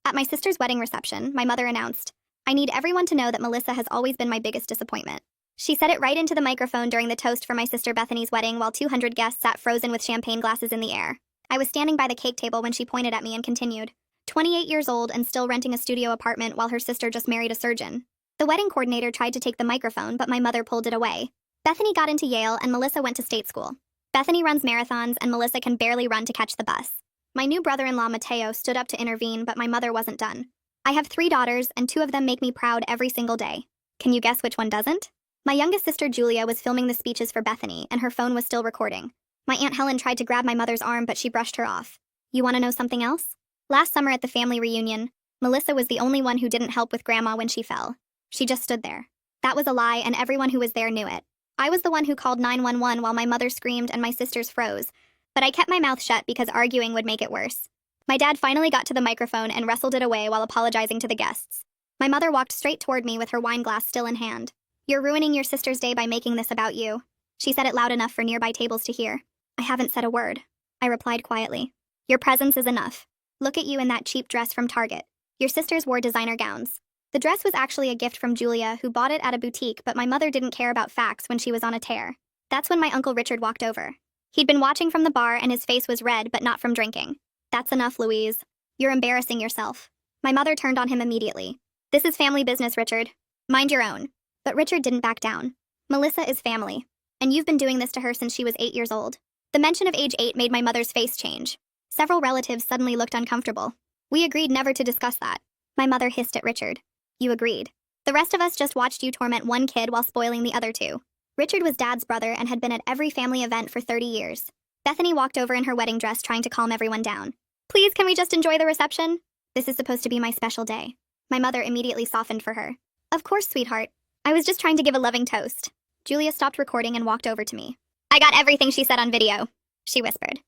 At my sister's wedding reception, my mother announced, "I need everyone to know that Melissa has always been my biggest disappointment." She said it right into the microphone during the toast for my sister Bethany's wedding while 200 guests sat frozen with champagne glasses in the air. I was standing by the cake table when she pointed at me and continued, 28 years old and still renting a studio apartment while her sister just married a surgeon. The wedding coordinator tried to take the microphone, but my mother pulled it away. Bethany got into Yale and Melissa went to state school. Bethany runs marathons and Melissa can barely run to catch the bus. My new brother-in-law Mateo stood up to intervene, but my mother wasn't done. I have 3 daughters and 2 of them make me proud every single day. Can you guess which one doesn't? My youngest sister Julia was filming the speeches for Bethany and her phone was still recording. My Aunt Helen tried to grab my mother's arm, but she brushed her off. You want to know something else? Last summer at the family reunion, Melissa was the only one who didn't help with Grandma when she fell. She just stood there. That was a lie and everyone who was there knew it. I was the one who called 911 while my mother screamed and my sisters froze, but I kept my mouth shut because arguing would make it worse. My dad finally got to the microphone and wrestled it away while apologizing to the guests. My mother walked straight toward me with her wine glass still in hand. "You're ruining your sister's day by making this about you." She said it loud enough for nearby tables to hear. "I haven't said a word," I replied quietly. "Your presence is enough. Look at you in that cheap dress from Target. Your sisters wore designer gowns." The dress was actually a gift from Julia, who bought it at a boutique, but my mother didn't care about facts when she was on a tear. That's when my Uncle Richard walked over. He'd been watching from the bar and his face was red, but not from drinking. "That's enough, Louise. You're embarrassing yourself." My mother turned on him immediately. "This is family business, Richard. Mind your own." But Richard didn't back down. "Melissa is family, and you've been doing this to her since she was 8 years old." The mention of age 8 made my mother's face change. Several relatives suddenly looked uncomfortable. "We agreed never to discuss that." My mother hissed at Richard. "You agreed. The rest of us just watched you torment one kid while spoiling the other 2. Richard was Dad's brother and had been at every family event for 30 years. Bethany walked over in her wedding dress trying to calm everyone down. "Please, can we just enjoy the reception? This is supposed to be my special day." My mother immediately softened for her. "Of course, sweetheart. I was just trying to give a loving toast." Julia stopped recording and walked over to me. "I got everything she said on video," she whispered.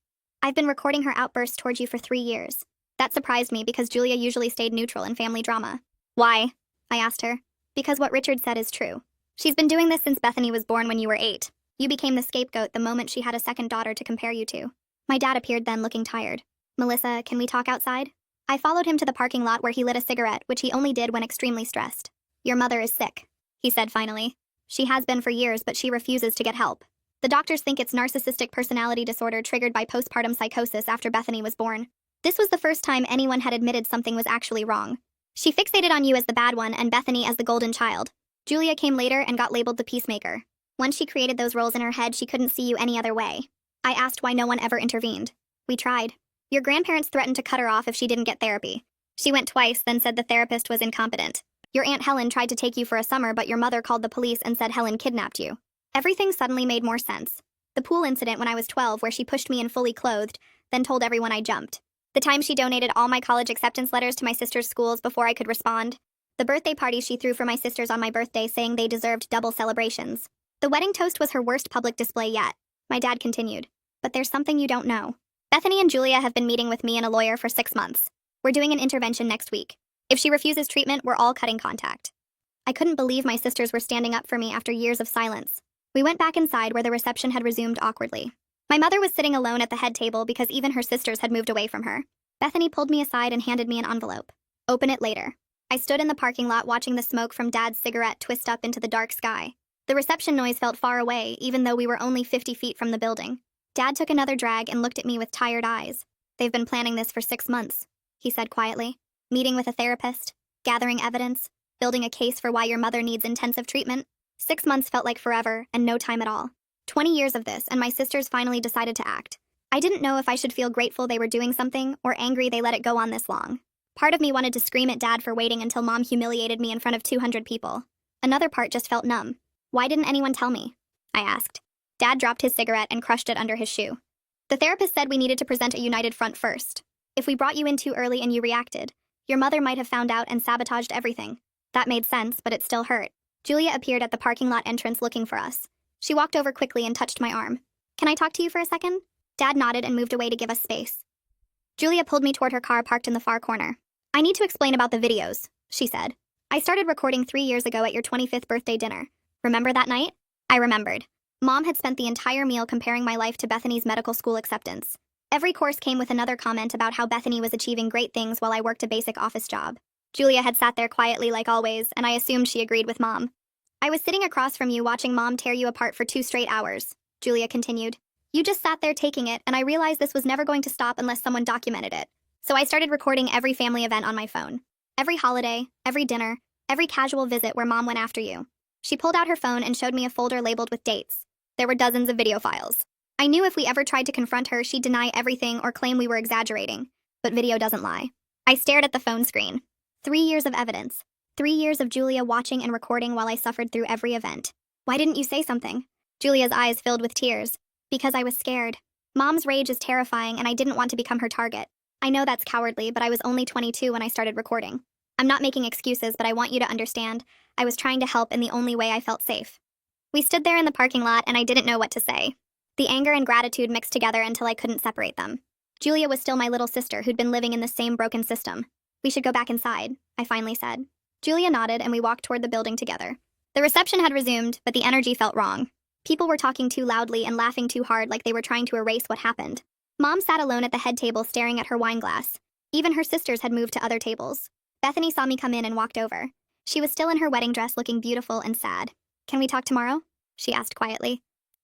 "I've been recording her outbursts toward you for 3 years." That surprised me because Julia usually stayed neutral in family drama. "Why?" I asked her. "Because what Richard said is true. She's been doing this since Bethany was born when you were 8. You became the scapegoat the moment she had a second daughter to compare you to." My dad appeared then, looking tired. "Melissa, can we talk outside?" I followed him to the parking lot where he lit a cigarette, which he only did when extremely stressed. "Your mother is sick," he said finally. "She has been for years, but she refuses to get help. The doctors think it's narcissistic personality disorder triggered by postpartum psychosis after Bethany was born. This was the first time anyone had admitted something was actually wrong. She fixated on you as the bad one and Bethany as the golden child. Julia came later and got labeled the peacemaker. Once she created those roles in her head, she couldn't see you any other way." I asked why no one ever intervened. "We tried. Your grandparents threatened to cut her off if she didn't get therapy. She went twice, then said the therapist was incompetent. Your Aunt Helen tried to take you for a summer, but your mother called the police and said Helen kidnapped you." Everything suddenly made more sense. The pool incident when I was 12 where she pushed me in fully clothed, then told everyone I jumped. The time she donated all my college acceptance letters to my sister's schools before I could respond. The birthday party she threw for my sisters on my birthday saying they deserved double celebrations. The wedding toast was her worst public display yet. My dad continued. "But there's something you don't know. Bethany and Julia have been meeting with me and a lawyer for 6 months. We're doing an intervention next week. If she refuses treatment, we're all cutting contact." I couldn't believe my sisters were standing up for me after years of silence. We went back inside where the reception had resumed awkwardly. My mother was sitting alone at the head table because even her sisters had moved away from her. Bethany pulled me aside and handed me an envelope. "Open it later." I stood in the parking lot watching the smoke from Dad's cigarette twist up into the dark sky. The reception noise felt far away, even though we were only 50 feet from the building. Dad took another drag and looked at me with tired eyes. "They've been planning this for 6 months, he said quietly. "Meeting with a therapist, gathering evidence, building a case for why your mother needs intensive treatment. 6 months felt like forever and no time at all. 20 years of this, and my sisters finally decided to act. I didn't know if I should feel grateful they were doing something or angry they let it go on this long. Part of me wanted to scream at Dad for waiting until Mom humiliated me in front of 200 people. Another part just felt numb. Why didn't anyone tell me? I asked. Dad dropped his cigarette and crushed it under his shoe. "The therapist said we needed to present a united front first. If we brought you in too early and you reacted, your mother might have found out and sabotaged everything." That made sense, but it still hurt. Julia appeared at the parking lot entrance looking for us. She walked over quickly and touched my arm. "Can I talk to you for a second?" Dad nodded and moved away to give us space. Julia pulled me toward her car parked in the far corner. "I need to explain about the videos," she said. "I started recording 3 years ago at your 25th birthday dinner. Remember that night?" I remembered. Mom had spent the entire meal comparing my life to Bethany's medical school acceptance. Every course came with another comment about how Bethany was achieving great things while I worked a basic office job. Julia had sat there quietly like always, and I assumed she agreed with Mom. I was sitting across from you watching Mom tear you apart for 2 straight hours, Julia continued. You just sat there taking it, and I realized this was never going to stop unless someone documented it. So I started recording every family event on my phone. Every holiday, every dinner, every casual visit where Mom went after you. She pulled out her phone and showed me a folder labeled with dates. There were dozens of video files. I knew if we ever tried to confront her, she'd deny everything or claim we were exaggerating. But video doesn't lie. I stared at the phone screen. 3 years of evidence. 3 years of Julia watching and recording while I suffered through every event. Why didn't you say something? Julia's eyes filled with tears. Because I was scared. Mom's rage is terrifying and I didn't want to become her target. I know that's cowardly, but I was only 22 when I started recording. I'm not making excuses, but I want you to understand. I was trying to help in the only way I felt safe. We stood there in the parking lot and I didn't know what to say. The anger and gratitude mixed together until I couldn't separate them. Julia was still my little sister who'd been living in the same broken system. We should go back inside, I finally said. Julia nodded and we walked toward the building together. The reception had resumed, but the energy felt wrong. People were talking too loudly and laughing too hard like they were trying to erase what happened. Mom sat alone at the head table staring at her wine glass. Even her sisters had moved to other tables. Bethany saw me come in and walked over. She was still in her wedding dress looking beautiful and sad. Can we talk tomorrow? She asked quietly.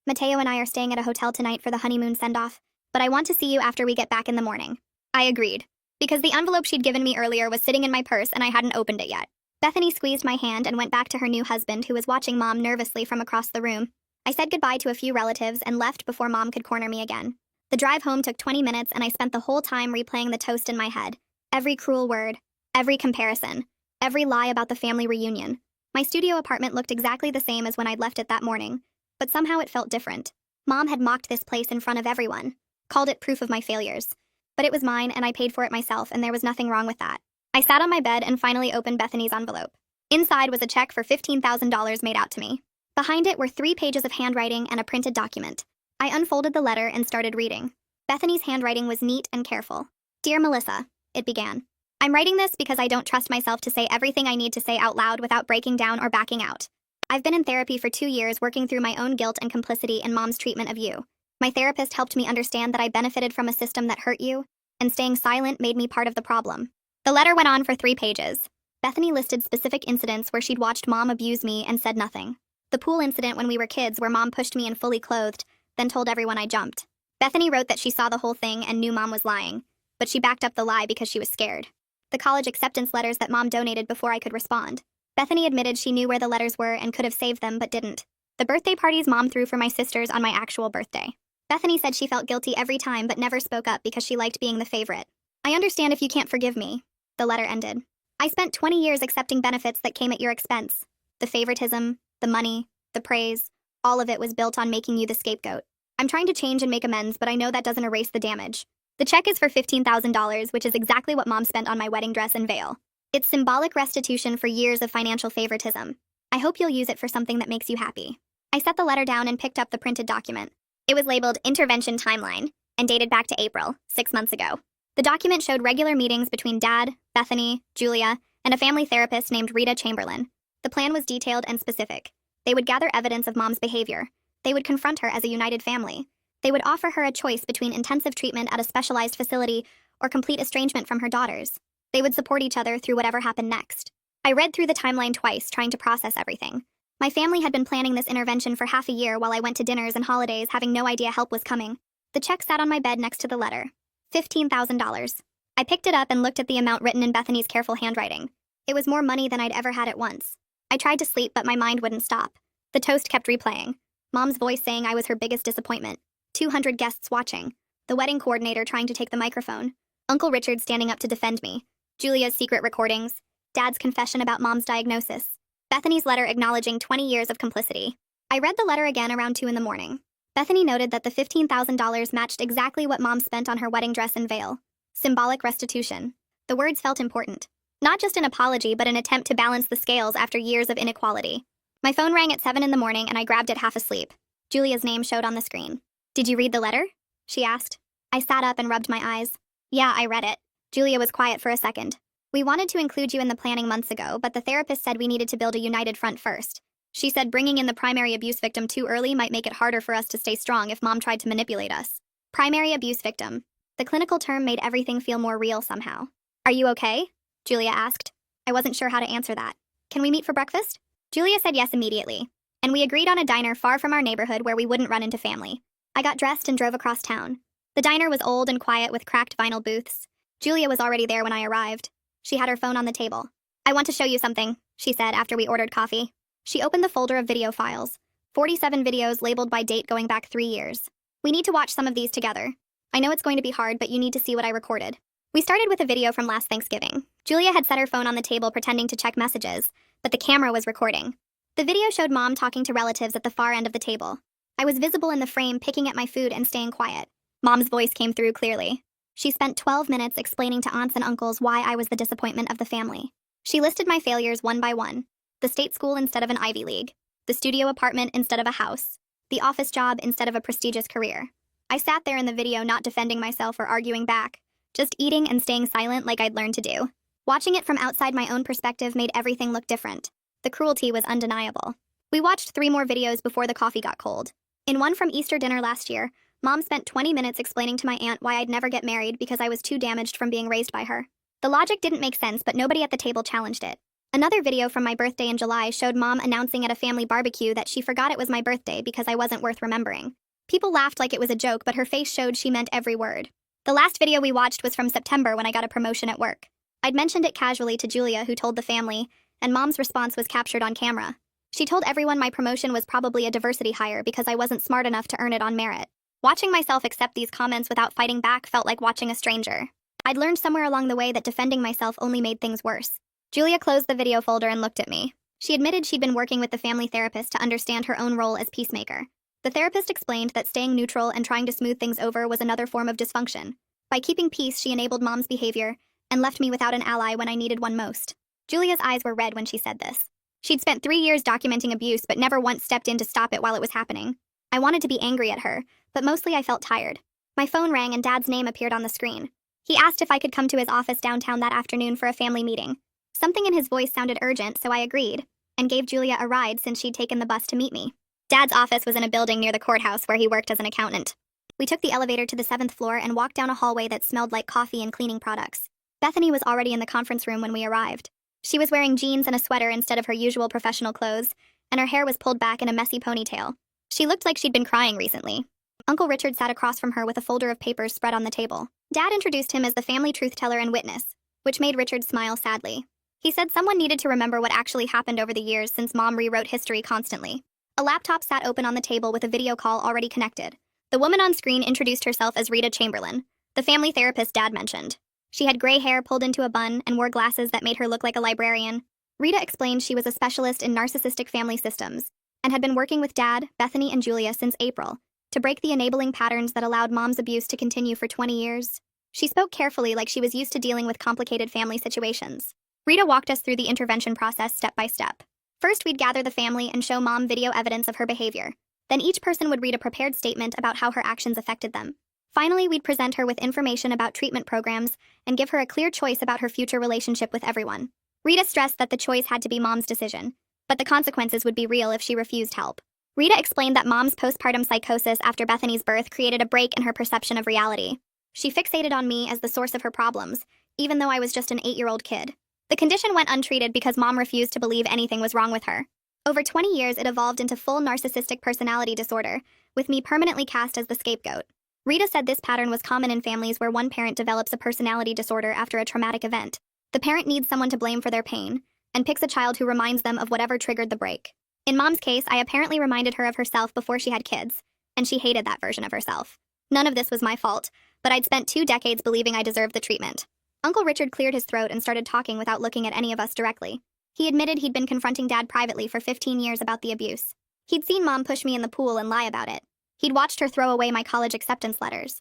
Mateo and I are staying at a hotel tonight for the honeymoon send-off, but I want to see you after we get back in the morning. I agreed, because the envelope she'd given me earlier was sitting in my purse and I hadn't opened it yet. Bethany squeezed my hand and went back to her new husband who was watching Mom nervously from across the room. I said goodbye to a few relatives and left before Mom could corner me again. The drive home took 20 minutes and I spent the whole time replaying the toast in my head. Every cruel word, every comparison, every lie about the family reunion. My studio apartment looked exactly the same as when I'd left it that morning, but somehow it felt different. Mom had mocked this place in front of everyone, called it proof of my failures. But it was mine and I paid for it myself and there was nothing wrong with that. I sat on my bed and finally opened Bethany's envelope. Inside was a check for $15,000 made out to me. Behind it were 3 pages of handwriting and a printed document. I unfolded the letter and started reading. Bethany's handwriting was neat and careful. Dear Melissa, it began. I'm writing this because I don't trust myself to say everything I need to say out loud without breaking down or backing out. I've been in therapy for 2 years working through my own guilt and complicity in Mom's treatment of you. My therapist helped me understand that I benefited from a system that hurt you, and staying silent made me part of the problem. The letter went on for 3 pages. Bethany listed specific incidents where she'd watched Mom abuse me and said nothing. The pool incident when we were kids where Mom pushed me in fully clothed, then told everyone I jumped. Bethany wrote that she saw the whole thing and knew Mom was lying, but she backed up the lie because she was scared. The college acceptance letters that Mom donated before I could respond. Bethany admitted she knew where the letters were and could have saved them but didn't. The birthday parties Mom threw for my sisters on my actual birthday. Bethany said she felt guilty every time but never spoke up because she liked being the favorite. I understand if you can't forgive me. The letter ended. I spent 20 years accepting benefits that came at your expense. The favoritism, the money, the praise, all of it was built on making you the scapegoat. I'm trying to change and make amends, but I know that doesn't erase the damage. The check is for $15,000, which is exactly what Mom spent on my wedding dress and veil. It's symbolic restitution for years of financial favoritism. I hope you'll use it for something that makes you happy. I set the letter down and picked up the printed document. It was labeled Intervention Timeline and dated back to April, 6 months ago. The document showed regular meetings between Dad, Bethany, Julia, and a family therapist named Rita Chamberlain. The plan was detailed and specific. They would gather evidence of Mom's behavior. They would confront her as a united family. They would offer her a choice between intensive treatment at a specialized facility or complete estrangement from her daughters. They would support each other through whatever happened next. I read through the timeline twice, trying to process everything. My family had been planning this intervention for half a year while I went to dinners and holidays, having no idea help was coming. The check sat on my bed next to the letter. $15,000. I picked it up and looked at the amount written in Bethany's careful handwriting. It was more money than I'd ever had at once. I tried to sleep, but my mind wouldn't stop. The toast kept replaying. Mom's voice saying I was her biggest disappointment. 200 guests watching. The wedding coordinator trying to take the microphone. Uncle Richard standing up to defend me. Julia's secret recordings. Dad's confession about Mom's diagnosis. Bethany's letter acknowledging 20 years of complicity. I read the letter again around 2 in the morning. Bethany noted that the $15,000 matched exactly what Mom spent on her wedding dress and veil. Symbolic restitution. The words felt important. Not just an apology, but an attempt to balance the scales after years of inequality. My phone rang at 7 in the morning and I grabbed it half asleep. Julia's name showed on the screen. Did you read the letter? She asked. I sat up and rubbed my eyes. Yeah, I read it. Julia was quiet for a second. We wanted to include you in the planning months ago, but the therapist said we needed to build a united front first. She said bringing in the primary abuse victim too early might make it harder for us to stay strong if Mom tried to manipulate us. Primary abuse victim. The clinical term made everything feel more real somehow. Are you okay? Julia asked. I wasn't sure how to answer that. Can we meet for breakfast? Julia said yes immediately, and we agreed on a diner far from our neighborhood where we wouldn't run into family. I got dressed and drove across town. The diner was old and quiet with cracked vinyl booths. Julia was already there when I arrived. She had her phone on the table. I want to show you something, she said after we ordered coffee. She opened the folder of video files. 47 videos labeled by date going back 3 years. We need to watch some of these together. I know it's going to be hard, but you need to see what I recorded. We started with a video from last Thanksgiving. Julia had set her phone on the table pretending to check messages, but the camera was recording. The video showed Mom talking to relatives at the far end of the table. I was visible in the frame, picking at my food and staying quiet. Mom's voice came through clearly. She spent 12 minutes explaining to aunts and uncles why I was the disappointment of the family. She listed my failures one by one. The state school instead of an Ivy League. The studio apartment instead of a house. The office job instead of a prestigious career. I sat there in the video not defending myself or arguing back, just eating and staying silent like I'd learned to do. Watching it from outside my own perspective made everything look different. The cruelty was undeniable. We watched 3 more videos before the coffee got cold. In one from Easter dinner last year, Mom spent 20 minutes explaining to my aunt why I'd never get married because I was too damaged from being raised by her. The logic didn't make sense, but nobody at the table challenged it. Another video from my birthday in July showed Mom announcing at a family barbecue that she forgot it was my birthday because I wasn't worth remembering. People laughed like it was a joke, but her face showed she meant every word. The last video we watched was from September when I got a promotion at work. I'd mentioned it casually to Julia, who told the family, and Mom's response was captured on camera. She told everyone my promotion was probably a diversity hire because I wasn't smart enough to earn it on merit. Watching myself accept these comments without fighting back felt like watching a stranger. I'd learned somewhere along the way that defending myself only made things worse. Julia closed the video folder and looked at me. She admitted she'd been working with the family therapist to understand her own role as peacemaker. The therapist explained that staying neutral and trying to smooth things over was another form of dysfunction. By keeping peace, she enabled Mom's behavior and left me without an ally when I needed one most. Julia's eyes were red when she said this. She'd spent 3 years documenting abuse but never once stepped in to stop it while it was happening. I wanted to be angry at her, but mostly I felt tired. My phone rang and Dad's name appeared on the screen. He asked if I could come to his office downtown that afternoon for a family meeting. Something in his voice sounded urgent, so I agreed, and gave Julia a ride since she'd taken the bus to meet me. Dad's office was in a building near the courthouse where he worked as an accountant. We took the elevator to the 7th floor and walked down a hallway that smelled like coffee and cleaning products. Bethany was already in the conference room when we arrived. She was wearing jeans and a sweater instead of her usual professional clothes, and her hair was pulled back in a messy ponytail. She looked like she'd been crying recently. Uncle Richard sat across from her with a folder of papers spread on the table. Dad introduced him as the family truth teller and witness, which made Richard smile sadly. He said someone needed to remember what actually happened over the years since Mom rewrote history constantly. A laptop sat open on the table with a video call already connected. The woman on screen introduced herself as Rita Chamberlain, the family therapist Dad mentioned. She had gray hair pulled into a bun and wore glasses that made her look like a librarian. Rita explained she was a specialist in narcissistic family systems and had been working with Dad, Bethany, and Julia since April to break the enabling patterns that allowed Mom's abuse to continue for 20 years. She spoke carefully like she was used to dealing with complicated family situations. Rita walked us through the intervention process step by step. First, we'd gather the family and show Mom video evidence of her behavior. Then each person would read a prepared statement about how her actions affected them. Finally, we'd present her with information about treatment programs and give her a clear choice about her future relationship with everyone. Rita stressed that the choice had to be Mom's decision, but the consequences would be real if she refused help. Rita explained that Mom's postpartum psychosis after Bethany's birth created a break in her perception of reality. She fixated on me as the source of her problems, even though I was just an 8-year-old kid. The condition went untreated because Mom refused to believe anything was wrong with her. Over 20 years, it evolved into full narcissistic personality disorder, with me permanently cast as the scapegoat. Rita said this pattern was common in families where one parent develops a personality disorder after a traumatic event. The parent needs someone to blame for their pain, and picks a child who reminds them of whatever triggered the break. In Mom's case, I apparently reminded her of herself before she had kids, and she hated that version of herself. None of this was my fault, but I'd spent 2 decades believing I deserved the treatment. Uncle Richard cleared his throat and started talking without looking at any of us directly. He admitted he'd been confronting Dad privately for 15 years about the abuse. He'd seen Mom push me in the pool and lie about it. He'd watched her throw away my college acceptance letters.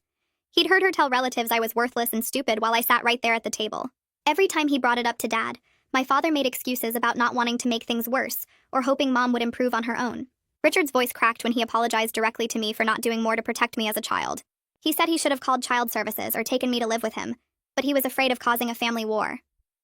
He'd heard her tell relatives I was worthless and stupid while I sat right there at the table. Every time he brought it up to Dad, my father made excuses about not wanting to make things worse or hoping Mom would improve on her own. Richard's voice cracked when he apologized directly to me for not doing more to protect me as a child. He said he should have called child services or taken me to live with him, but he was afraid of causing a family war.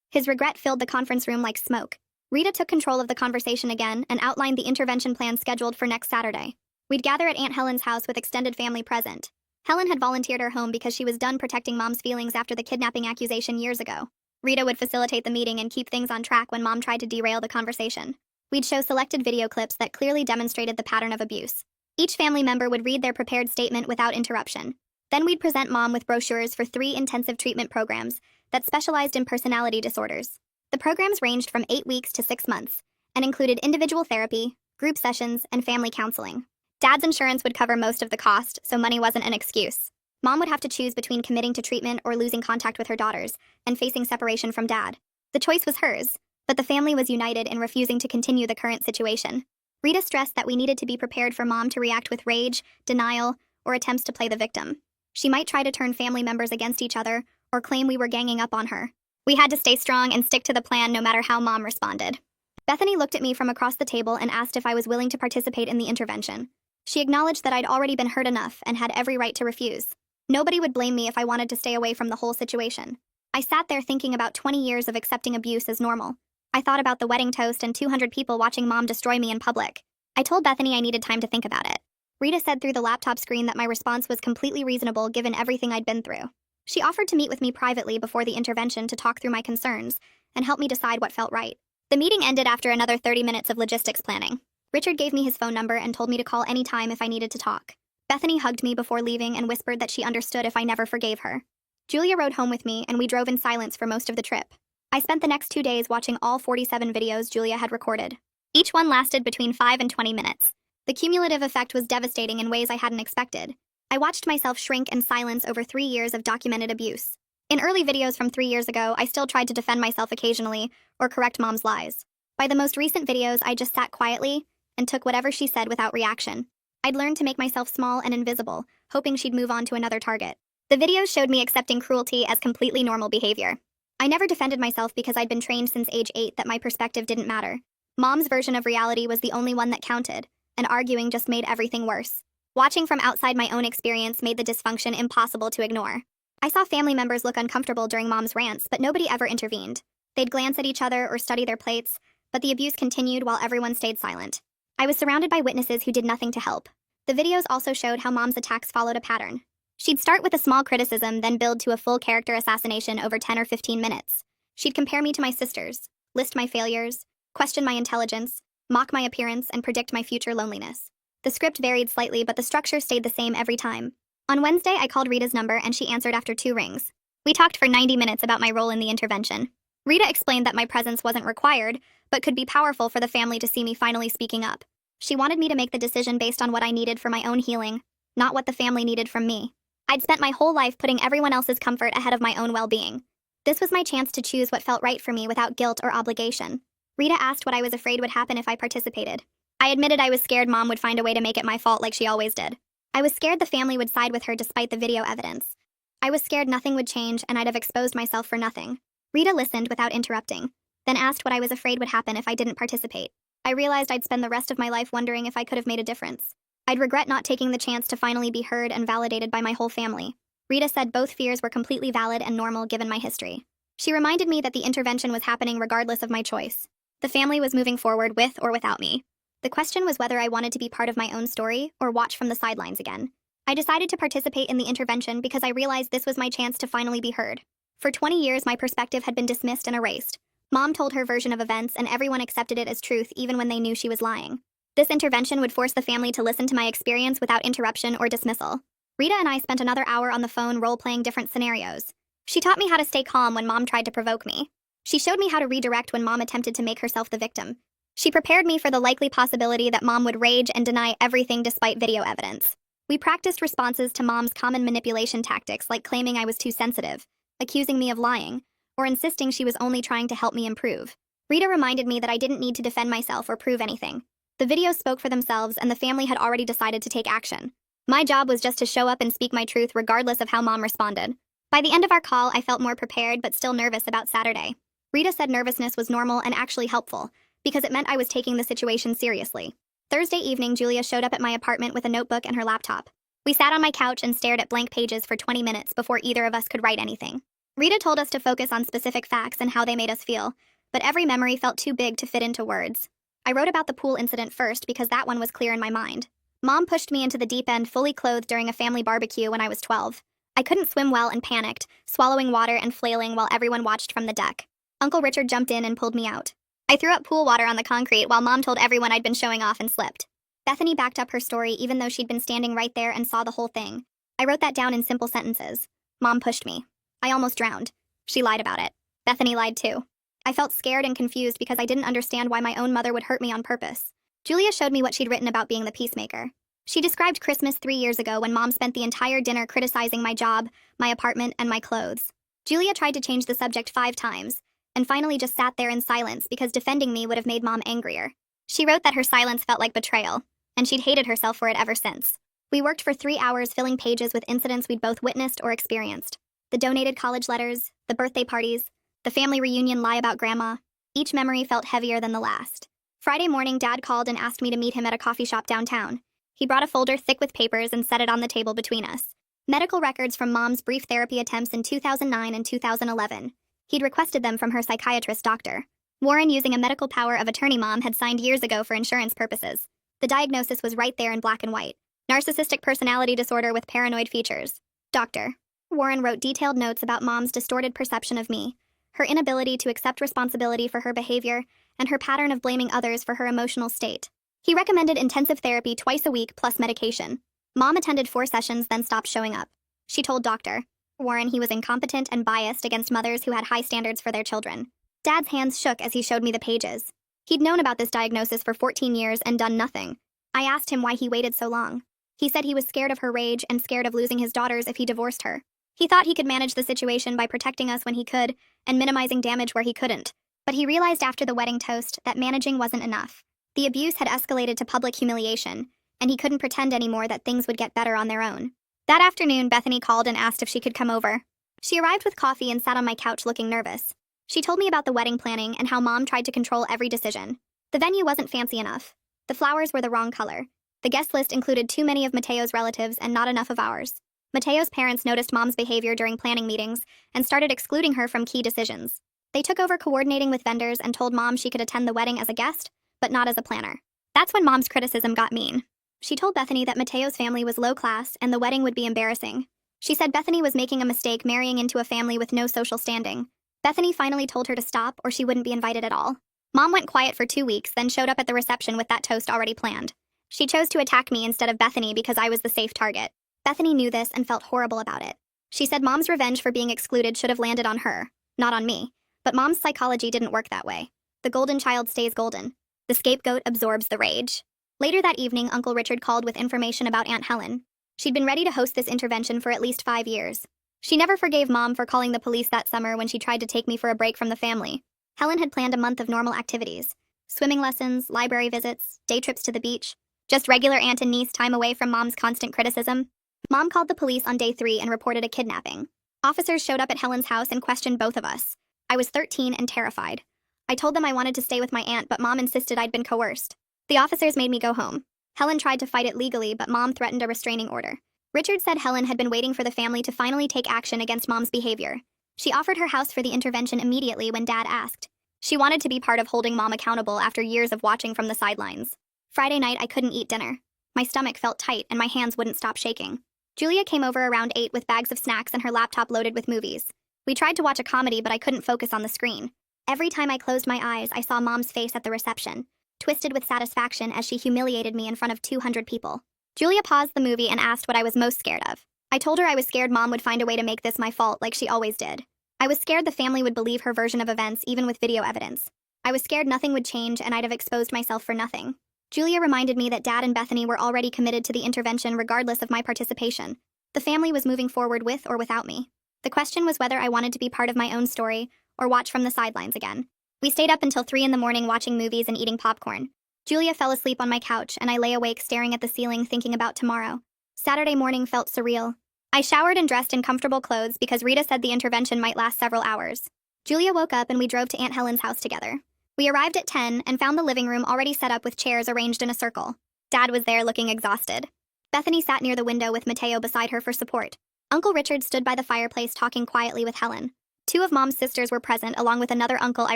His regret filled the conference room like smoke. Rita took control of the conversation again and outlined the intervention plan scheduled for next Saturday. We'd gather at Aunt Helen's house with extended family present. Helen had volunteered her home because she was done protecting Mom's feelings after the kidnapping accusation years ago. Rita would facilitate the meeting and keep things on track when Mom tried to derail the conversation. We'd show selected video clips that clearly demonstrated the pattern of abuse. Each family member would read their prepared statement without interruption. Then we'd present Mom with brochures for 3 intensive treatment programs that specialized in personality disorders. The programs ranged from 8 weeks to 6 months and included individual therapy, group sessions, and family counseling. Dad's insurance would cover most of the cost, so money wasn't an excuse. Mom would have to choose between committing to treatment or losing contact with her daughters and facing separation from Dad. The choice was hers, but the family was united in refusing to continue the current situation. Rita stressed that we needed to be prepared for Mom to react with rage, denial, or attempts to play the victim. She might try to turn family members against each other or claim we were ganging up on her. We had to stay strong and stick to the plan no matter how Mom responded. Bethany looked at me from across the table and asked if I was willing to participate in the intervention. She acknowledged that I'd already been hurt enough and had every right to refuse. Nobody would blame me if I wanted to stay away from the whole situation. I sat there thinking about 20 years of accepting abuse as normal. I thought about the wedding toast and 200 people watching Mom destroy me in public. I told Bethany I needed time to think about it. Rita said through the laptop screen that my response was completely reasonable given everything I'd been through. She offered to meet with me privately before the intervention to talk through my concerns and help me decide what felt right. The meeting ended after another 30 minutes of logistics planning. Richard gave me his phone number and told me to call any time if I needed to talk. Bethany hugged me before leaving and whispered that she understood if I never forgave her. Julia rode home with me and we drove in silence for most of the trip. I spent the next 2 days watching all 47 videos Julia had recorded. Each one lasted between 5 and 20 minutes. The cumulative effect was devastating in ways I hadn't expected. I watched myself shrink and silence over 3 years of documented abuse. In early videos from 3 years ago, I still tried to defend myself occasionally or correct Mom's lies. By the most recent videos, I just sat quietly and took whatever she said without reaction. I'd learned to make myself small and invisible, hoping she'd move on to another target. The videos showed me accepting cruelty as completely normal behavior. I never defended myself because I'd been trained since age 8 that my perspective didn't matter. Mom's version of reality was the only one that counted, and arguing just made everything worse. Watching from outside my own experience made the dysfunction impossible to ignore. I saw family members look uncomfortable during Mom's rants, but nobody ever intervened. They'd glance at each other or study their plates, but the abuse continued while everyone stayed silent. I was surrounded by witnesses who did nothing to help. The videos also showed how Mom's attacks followed a pattern. She'd start with a small criticism, then build to a full character assassination over 10 or 15 minutes. She'd compare me to my sisters, list my failures, question my intelligence, mock my appearance, and predict my future loneliness. The script varied slightly, but the structure stayed the same every time. On Wednesday, I called Rita's number and she answered after 2 rings. We talked for 90 minutes about my role in the intervention. Rita explained that my presence wasn't required, but could be powerful for the family to see me finally speaking up. She wanted me to make the decision based on what I needed for my own healing, not what the family needed from me. I'd spent my whole life putting everyone else's comfort ahead of my own well-being. This was my chance to choose what felt right for me without guilt or obligation. Rita asked what I was afraid would happen if I participated. I admitted I was scared Mom would find a way to make it my fault like she always did. I was scared the family would side with her despite the video evidence. I was scared nothing would change and I'd have exposed myself for nothing. Rita listened without interrupting, then asked what I was afraid would happen if I didn't participate. I realized I'd spend the rest of my life wondering if I could have made a difference. I'd regret not taking the chance to finally be heard and validated by my whole family. Rita said both fears were completely valid and normal given my history. She reminded me that the intervention was happening regardless of my choice. The family was moving forward with or without me. The question was whether I wanted to be part of my own story or watch from the sidelines again. I decided to participate in the intervention because I realized this was my chance to finally be heard. For 20 years, my perspective had been dismissed and erased. Mom told her version of events and everyone accepted it as truth even when they knew she was lying. This intervention would force the family to listen to my experience without interruption or dismissal. Rita and I spent another hour on the phone role-playing different scenarios. She taught me how to stay calm when Mom tried to provoke me. She showed me how to redirect when Mom attempted to make herself the victim. She prepared me for the likely possibility that Mom would rage and deny everything despite video evidence. We practiced responses to Mom's common manipulation tactics like claiming I was too sensitive, accusing me of lying, or insisting she was only trying to help me improve. Rita reminded me that I didn't need to defend myself or prove anything. The videos spoke for themselves and the family had already decided to take action. My job was just to show up and speak my truth regardless of how Mom responded. By the end of our call, I felt more prepared but still nervous about Saturday. Rita said nervousness was normal and actually helpful, because it meant I was taking the situation seriously. Thursday evening, Julia showed up at my apartment with a notebook and her laptop. We sat on my couch and stared at blank pages for 20 minutes before either of us could write anything. Rita told us to focus on specific facts and how they made us feel, but every memory felt too big to fit into words. I wrote about the pool incident first because that one was clear in my mind. Mom pushed me into the deep end fully clothed during a family barbecue when I was 12. I couldn't swim well and panicked, swallowing water and flailing while everyone watched from the deck. Uncle Richard jumped in and pulled me out. I threw up pool water on the concrete while Mom told everyone I'd been showing off and slipped. Bethany backed up her story even though she'd been standing right there and saw the whole thing. I wrote that down in simple sentences. Mom pushed me. I almost drowned. She lied about it. Bethany lied too. I felt scared and confused because I didn't understand why my own mother would hurt me on purpose. Julia showed me what she'd written about being the peacemaker. She described Christmas 3 years ago when Mom spent the entire dinner criticizing my job, my apartment, and my clothes. Julia tried to change the subject 5 times, and finally just sat there in silence because defending me would have made Mom angrier. She wrote that her silence felt like betrayal, and she'd hated herself for it ever since. We worked for 3 hours filling pages with incidents we'd both witnessed or experienced. The donated college letters, the birthday parties, the family reunion lie about grandma. Each memory felt heavier than the last. Friday morning, Dad called and asked me to meet him at a coffee shop downtown. He brought a folder thick with papers and set it on the table between us. Medical records from Mom's brief therapy attempts in 2009 and 2011. He'd requested them from her psychiatrist doctor. Warren, using a medical power of attorney Mom had signed years ago for insurance purposes. The diagnosis was right there in black and white. Narcissistic personality disorder with paranoid features. Doctor. Warren wrote detailed notes about Mom's distorted perception of me, her inability to accept responsibility for her behavior, and her pattern of blaming others for her emotional state. He recommended intensive therapy twice a week plus medication. Mom attended 4 sessions, then stopped showing up. She told Dr. Warren he was incompetent and biased against mothers who had high standards for their children. Dad's hands shook as he showed me the pages. He'd known about this diagnosis for 14 years and done nothing. I asked him why he waited so long. He said he was scared of her rage and scared of losing his daughters if he divorced her. He thought he could manage the situation by protecting us when he could and minimizing damage where he couldn't. But he realized after the wedding toast that managing wasn't enough. The abuse had escalated to public humiliation, and he couldn't pretend anymore that things would get better on their own. That afternoon, Bethany called and asked if she could come over. She arrived with coffee and sat on my couch looking nervous. She told me about the wedding planning and how Mom tried to control every decision. The venue wasn't fancy enough. The flowers were the wrong color. The guest list included too many of Mateo's relatives and not enough of ours. Mateo's parents noticed Mom's behavior during planning meetings and started excluding her from key decisions. They took over coordinating with vendors and told Mom she could attend the wedding as a guest, but not as a planner. That's when Mom's criticism got mean. She told Bethany that Mateo's family was low class and the wedding would be embarrassing. She said Bethany was making a mistake marrying into a family with no social standing. Bethany finally told her to stop or she wouldn't be invited at all. Mom went quiet for 2 weeks, then showed up at the reception with that toast already planned. She chose to attack me instead of Bethany because I was the safe target. Bethany knew this and felt horrible about it. She said Mom's revenge for being excluded should have landed on her, not on me. But Mom's psychology didn't work that way. The golden child stays golden. The scapegoat absorbs the rage. Later that evening, Uncle Richard called with information about Aunt Helen. She'd been ready to host this intervention for at least 5 years. She never forgave Mom for calling the police that summer when she tried to take me for a break from the family. Helen had planned a month of normal activities. Swimming lessons, library visits, day trips to the beach. Just regular aunt and niece time away from Mom's constant criticism. Mom called the police on day 3 and reported a kidnapping. Officers showed up at Helen's house and questioned both of us. I was 13 and terrified. I told them I wanted to stay with my aunt, but Mom insisted I'd been coerced. The officers made me go home. Helen tried to fight it legally, but Mom threatened a restraining order. Richard said Helen had been waiting for the family to finally take action against Mom's behavior. She offered her house for the intervention immediately when Dad asked. She wanted to be part of holding Mom accountable after years of watching from the sidelines. Friday night, I couldn't eat dinner. My stomach felt tight and my hands wouldn't stop shaking. Julia came over around 8 with bags of snacks and her laptop loaded with movies. We tried to watch a comedy, but I couldn't focus on the screen. Every time I closed my eyes, I saw Mom's face at the reception, twisted with satisfaction as she humiliated me in front of 200 people. Julia paused the movie and asked what I was most scared of. I told her I was scared Mom would find a way to make this my fault like she always did. I was scared the family would believe her version of events even with video evidence. I was scared nothing would change and I'd have exposed myself for nothing. Julia reminded me that Dad and Bethany were already committed to the intervention regardless of my participation. The family was moving forward with or without me. The question was whether I wanted to be part of my own story or watch from the sidelines again. We stayed up until 3 in the morning watching movies and eating popcorn. Julia fell asleep on my couch and I lay awake staring at the ceiling thinking about tomorrow. Saturday morning felt surreal. I showered and dressed in comfortable clothes because Rita said the intervention might last several hours. Julia woke up and we drove to Aunt Helen's house together. We arrived at 10 and found the living room already set up with chairs arranged in a circle. Dad was there looking exhausted. Bethany sat near the window with Mateo beside her for support. Uncle Richard stood by the fireplace talking quietly with Helen. 2 of Mom's sisters were present along with another uncle I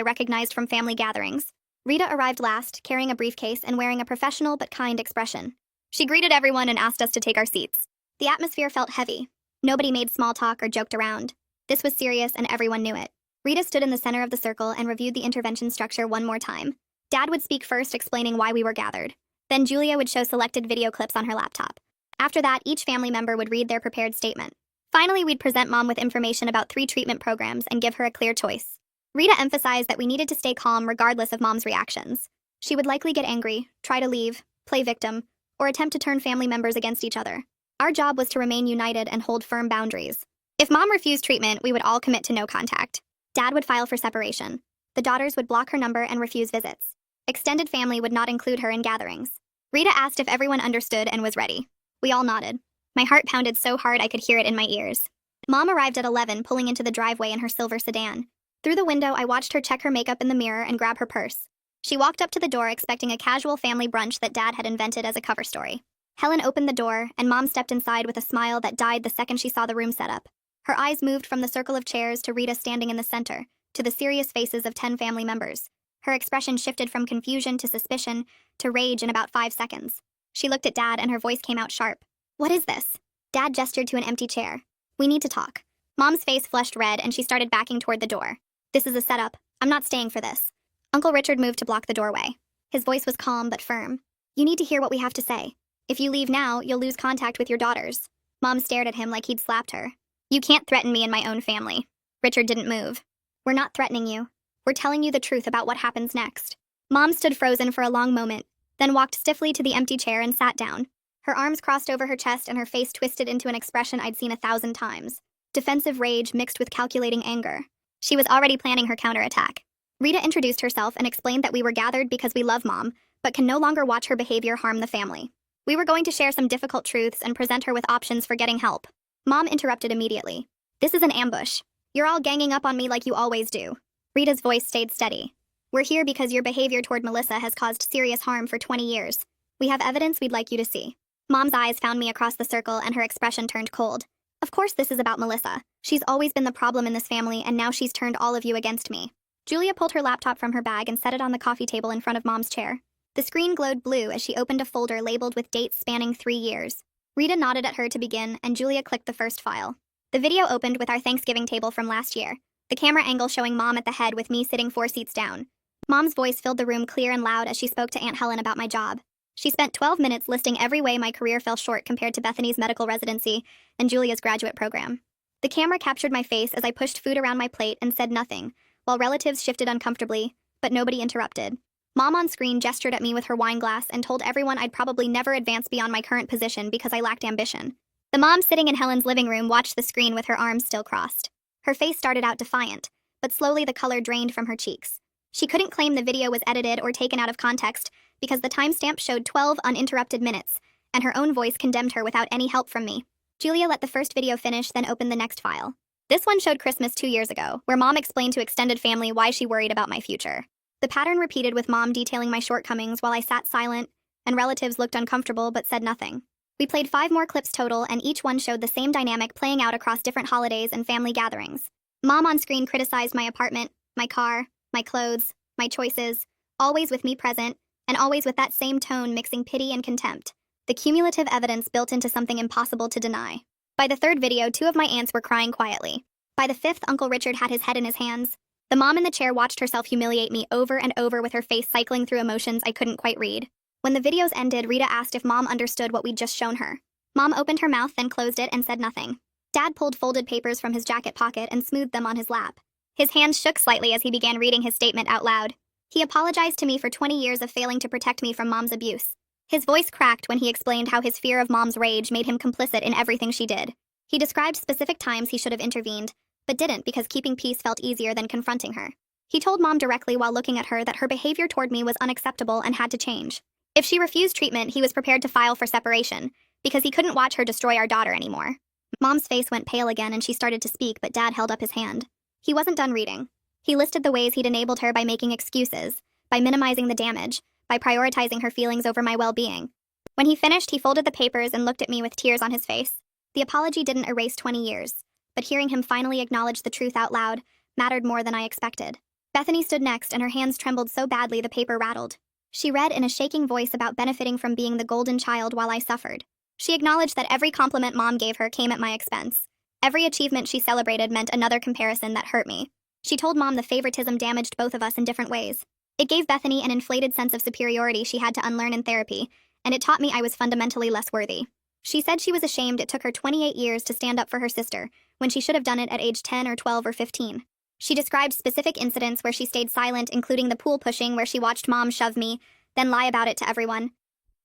recognized from family gatherings. Rita arrived last, carrying a briefcase and wearing a professional but kind expression. She greeted everyone and asked us to take our seats. The atmosphere felt heavy. Nobody made small talk or joked around. This was serious and everyone knew it. Rita stood in the center of the circle and reviewed the intervention structure one more time. Dad would speak first, explaining why we were gathered. Then Julia would show selected video clips on her laptop. After that, each family member would read their prepared statement. Finally, we'd present Mom with information about 3 treatment programs and give her a clear choice. Rita emphasized that we needed to stay calm regardless of Mom's reactions. She would likely get angry, try to leave, play victim, or attempt to turn family members against each other. Our job was to remain united and hold firm boundaries. If Mom refused treatment, we would all commit to no contact. Dad would file for separation. The daughters would block her number and refuse visits. Extended family would not include her in gatherings. Rita asked if everyone understood and was ready. We all nodded. My heart pounded so hard I could hear it in my ears. Mom arrived at 11, pulling into the driveway in her silver sedan. Through the window, I watched her check her makeup in the mirror and grab her purse. She walked up to the door expecting a casual family brunch that Dad had invented as a cover story. Helen opened the door, and Mom stepped inside with a smile that died the second she saw the room set up. Her eyes moved from the circle of chairs to Rita standing in the center, to the serious faces of 10 family members. Her expression shifted from confusion to suspicion to rage in about 5 seconds. She looked at Dad and her voice came out sharp. "What is this?" Dad gestured to an empty chair. "We need to talk." Mom's face flushed red and she started backing toward the door. "This is a setup. I'm not staying for this." Uncle Richard moved to block the doorway. His voice was calm but firm. "You need to hear what we have to say. If you leave now, you'll lose contact with your daughters." Mom stared at him like he'd slapped her. "You can't threaten me and my own family." Richard didn't move. "We're not threatening you. We're telling you the truth about what happens next." Mom stood frozen for a long moment, then walked stiffly to the empty chair and sat down. Her arms crossed over her chest and her face twisted into an expression I'd seen 1,000 times. Defensive rage mixed with calculating anger. She was already planning her counterattack. Rita introduced herself and explained that we were gathered because we love Mom, but can no longer watch her behavior harm the family. We were going to share some difficult truths and present her with options for getting help. Mom interrupted immediately. "This is an ambush. You're all ganging up on me like you always do." Rita's voice stayed steady. "We're here because your behavior toward Melissa has caused serious harm for 20 years. We have evidence we'd like you to see." Mom's eyes found me across the circle and her expression turned cold. "Of course this is about Melissa. She's always been the problem in this family and now she's turned all of you against me." Julia pulled her laptop from her bag and set it on the coffee table in front of Mom's chair. The screen glowed blue as she opened a folder labeled with dates spanning 3 years. Rita nodded at her to begin, and Julia clicked the first file. The video opened with our Thanksgiving table from last year, the camera angle showing Mom at the head with me sitting 4 seats down. Mom's voice filled the room clear and loud as she spoke to Aunt Helen about my job. She spent 12 minutes listing every way my career fell short compared to Bethany's medical residency and Julia's graduate program. The camera captured my face as I pushed food around my plate and said nothing, while relatives shifted uncomfortably, but nobody interrupted. Mom on screen gestured at me with her wine glass and told everyone I'd probably never advance beyond my current position because I lacked ambition. The mom sitting in Helen's living room watched the screen with her arms still crossed. Her face started out defiant, but slowly the color drained from her cheeks. She couldn't claim the video was edited or taken out of context because the timestamp showed 12 uninterrupted minutes, and her own voice condemned her without any help from me. Julia let the first video finish, then opened the next file. This one showed Christmas 2 years ago, where Mom explained to extended family why she worried about my future. The pattern repeated with Mom detailing my shortcomings while I sat silent, and relatives looked uncomfortable but said nothing. We played 5 more clips total, and each one showed the same dynamic playing out across different holidays and family gatherings. Mom on screen criticized my apartment, my car, my clothes, my choices, always with me present, and always with that same tone mixing pity and contempt. The cumulative evidence built into something impossible to deny. By the 3rd video, 2 of my aunts were crying quietly. By the 5th, Uncle Richard had his head in his hands. The mom in the chair watched herself humiliate me over and over with her face cycling through emotions I couldn't quite read. When the videos ended, Rita asked if Mom understood what we'd just shown her. Mom opened her mouth, then closed it and said nothing. Dad pulled folded papers from his jacket pocket and smoothed them on his lap. His hands shook slightly as he began reading his statement out loud. He apologized to me for 20 years of failing to protect me from Mom's abuse. His voice cracked when he explained how his fear of Mom's rage made him complicit in everything she did. He described specific times he should have intervened, but didn't because keeping peace felt easier than confronting her. He told Mom directly while looking at her that her behavior toward me was unacceptable and had to change. If she refused treatment, he was prepared to file for separation, because he couldn't watch her destroy our daughter anymore. Mom's face went pale again and she started to speak, but Dad held up his hand. He wasn't done reading. He listed the ways he'd enabled her by making excuses, by minimizing the damage, by prioritizing her feelings over my well-being. When he finished, he folded the papers and looked at me with tears on his face. The apology didn't erase 20 years, but hearing him finally acknowledge the truth out loud mattered more than I expected. Bethany stood next, and her hands trembled so badly the paper rattled. She read in a shaking voice about benefiting from being the golden child while I suffered. She acknowledged that every compliment Mom gave her came at my expense. Every achievement she celebrated meant another comparison that hurt me. She told Mom the favoritism damaged both of us in different ways. It gave Bethany an inflated sense of superiority she had to unlearn in therapy, and it taught me I was fundamentally less worthy. She said she was ashamed it took her 28 years to stand up for her sister, when she should have done it at age 10 or 12 or 15. She described specific incidents where she stayed silent, including the pool pushing where she watched Mom shove me, then lie about it to everyone.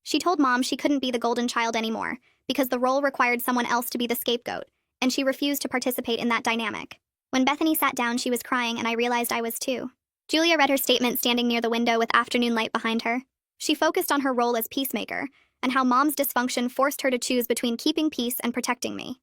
She told Mom she couldn't be the golden child anymore, because the role required someone else to be the scapegoat, and she refused to participate in that dynamic. When Bethany sat down, she was crying, and I realized I was too. Julia read her statement standing near the window with afternoon light behind her. She focused on her role as peacemaker, and how Mom's dysfunction forced her to choose between keeping peace and protecting me.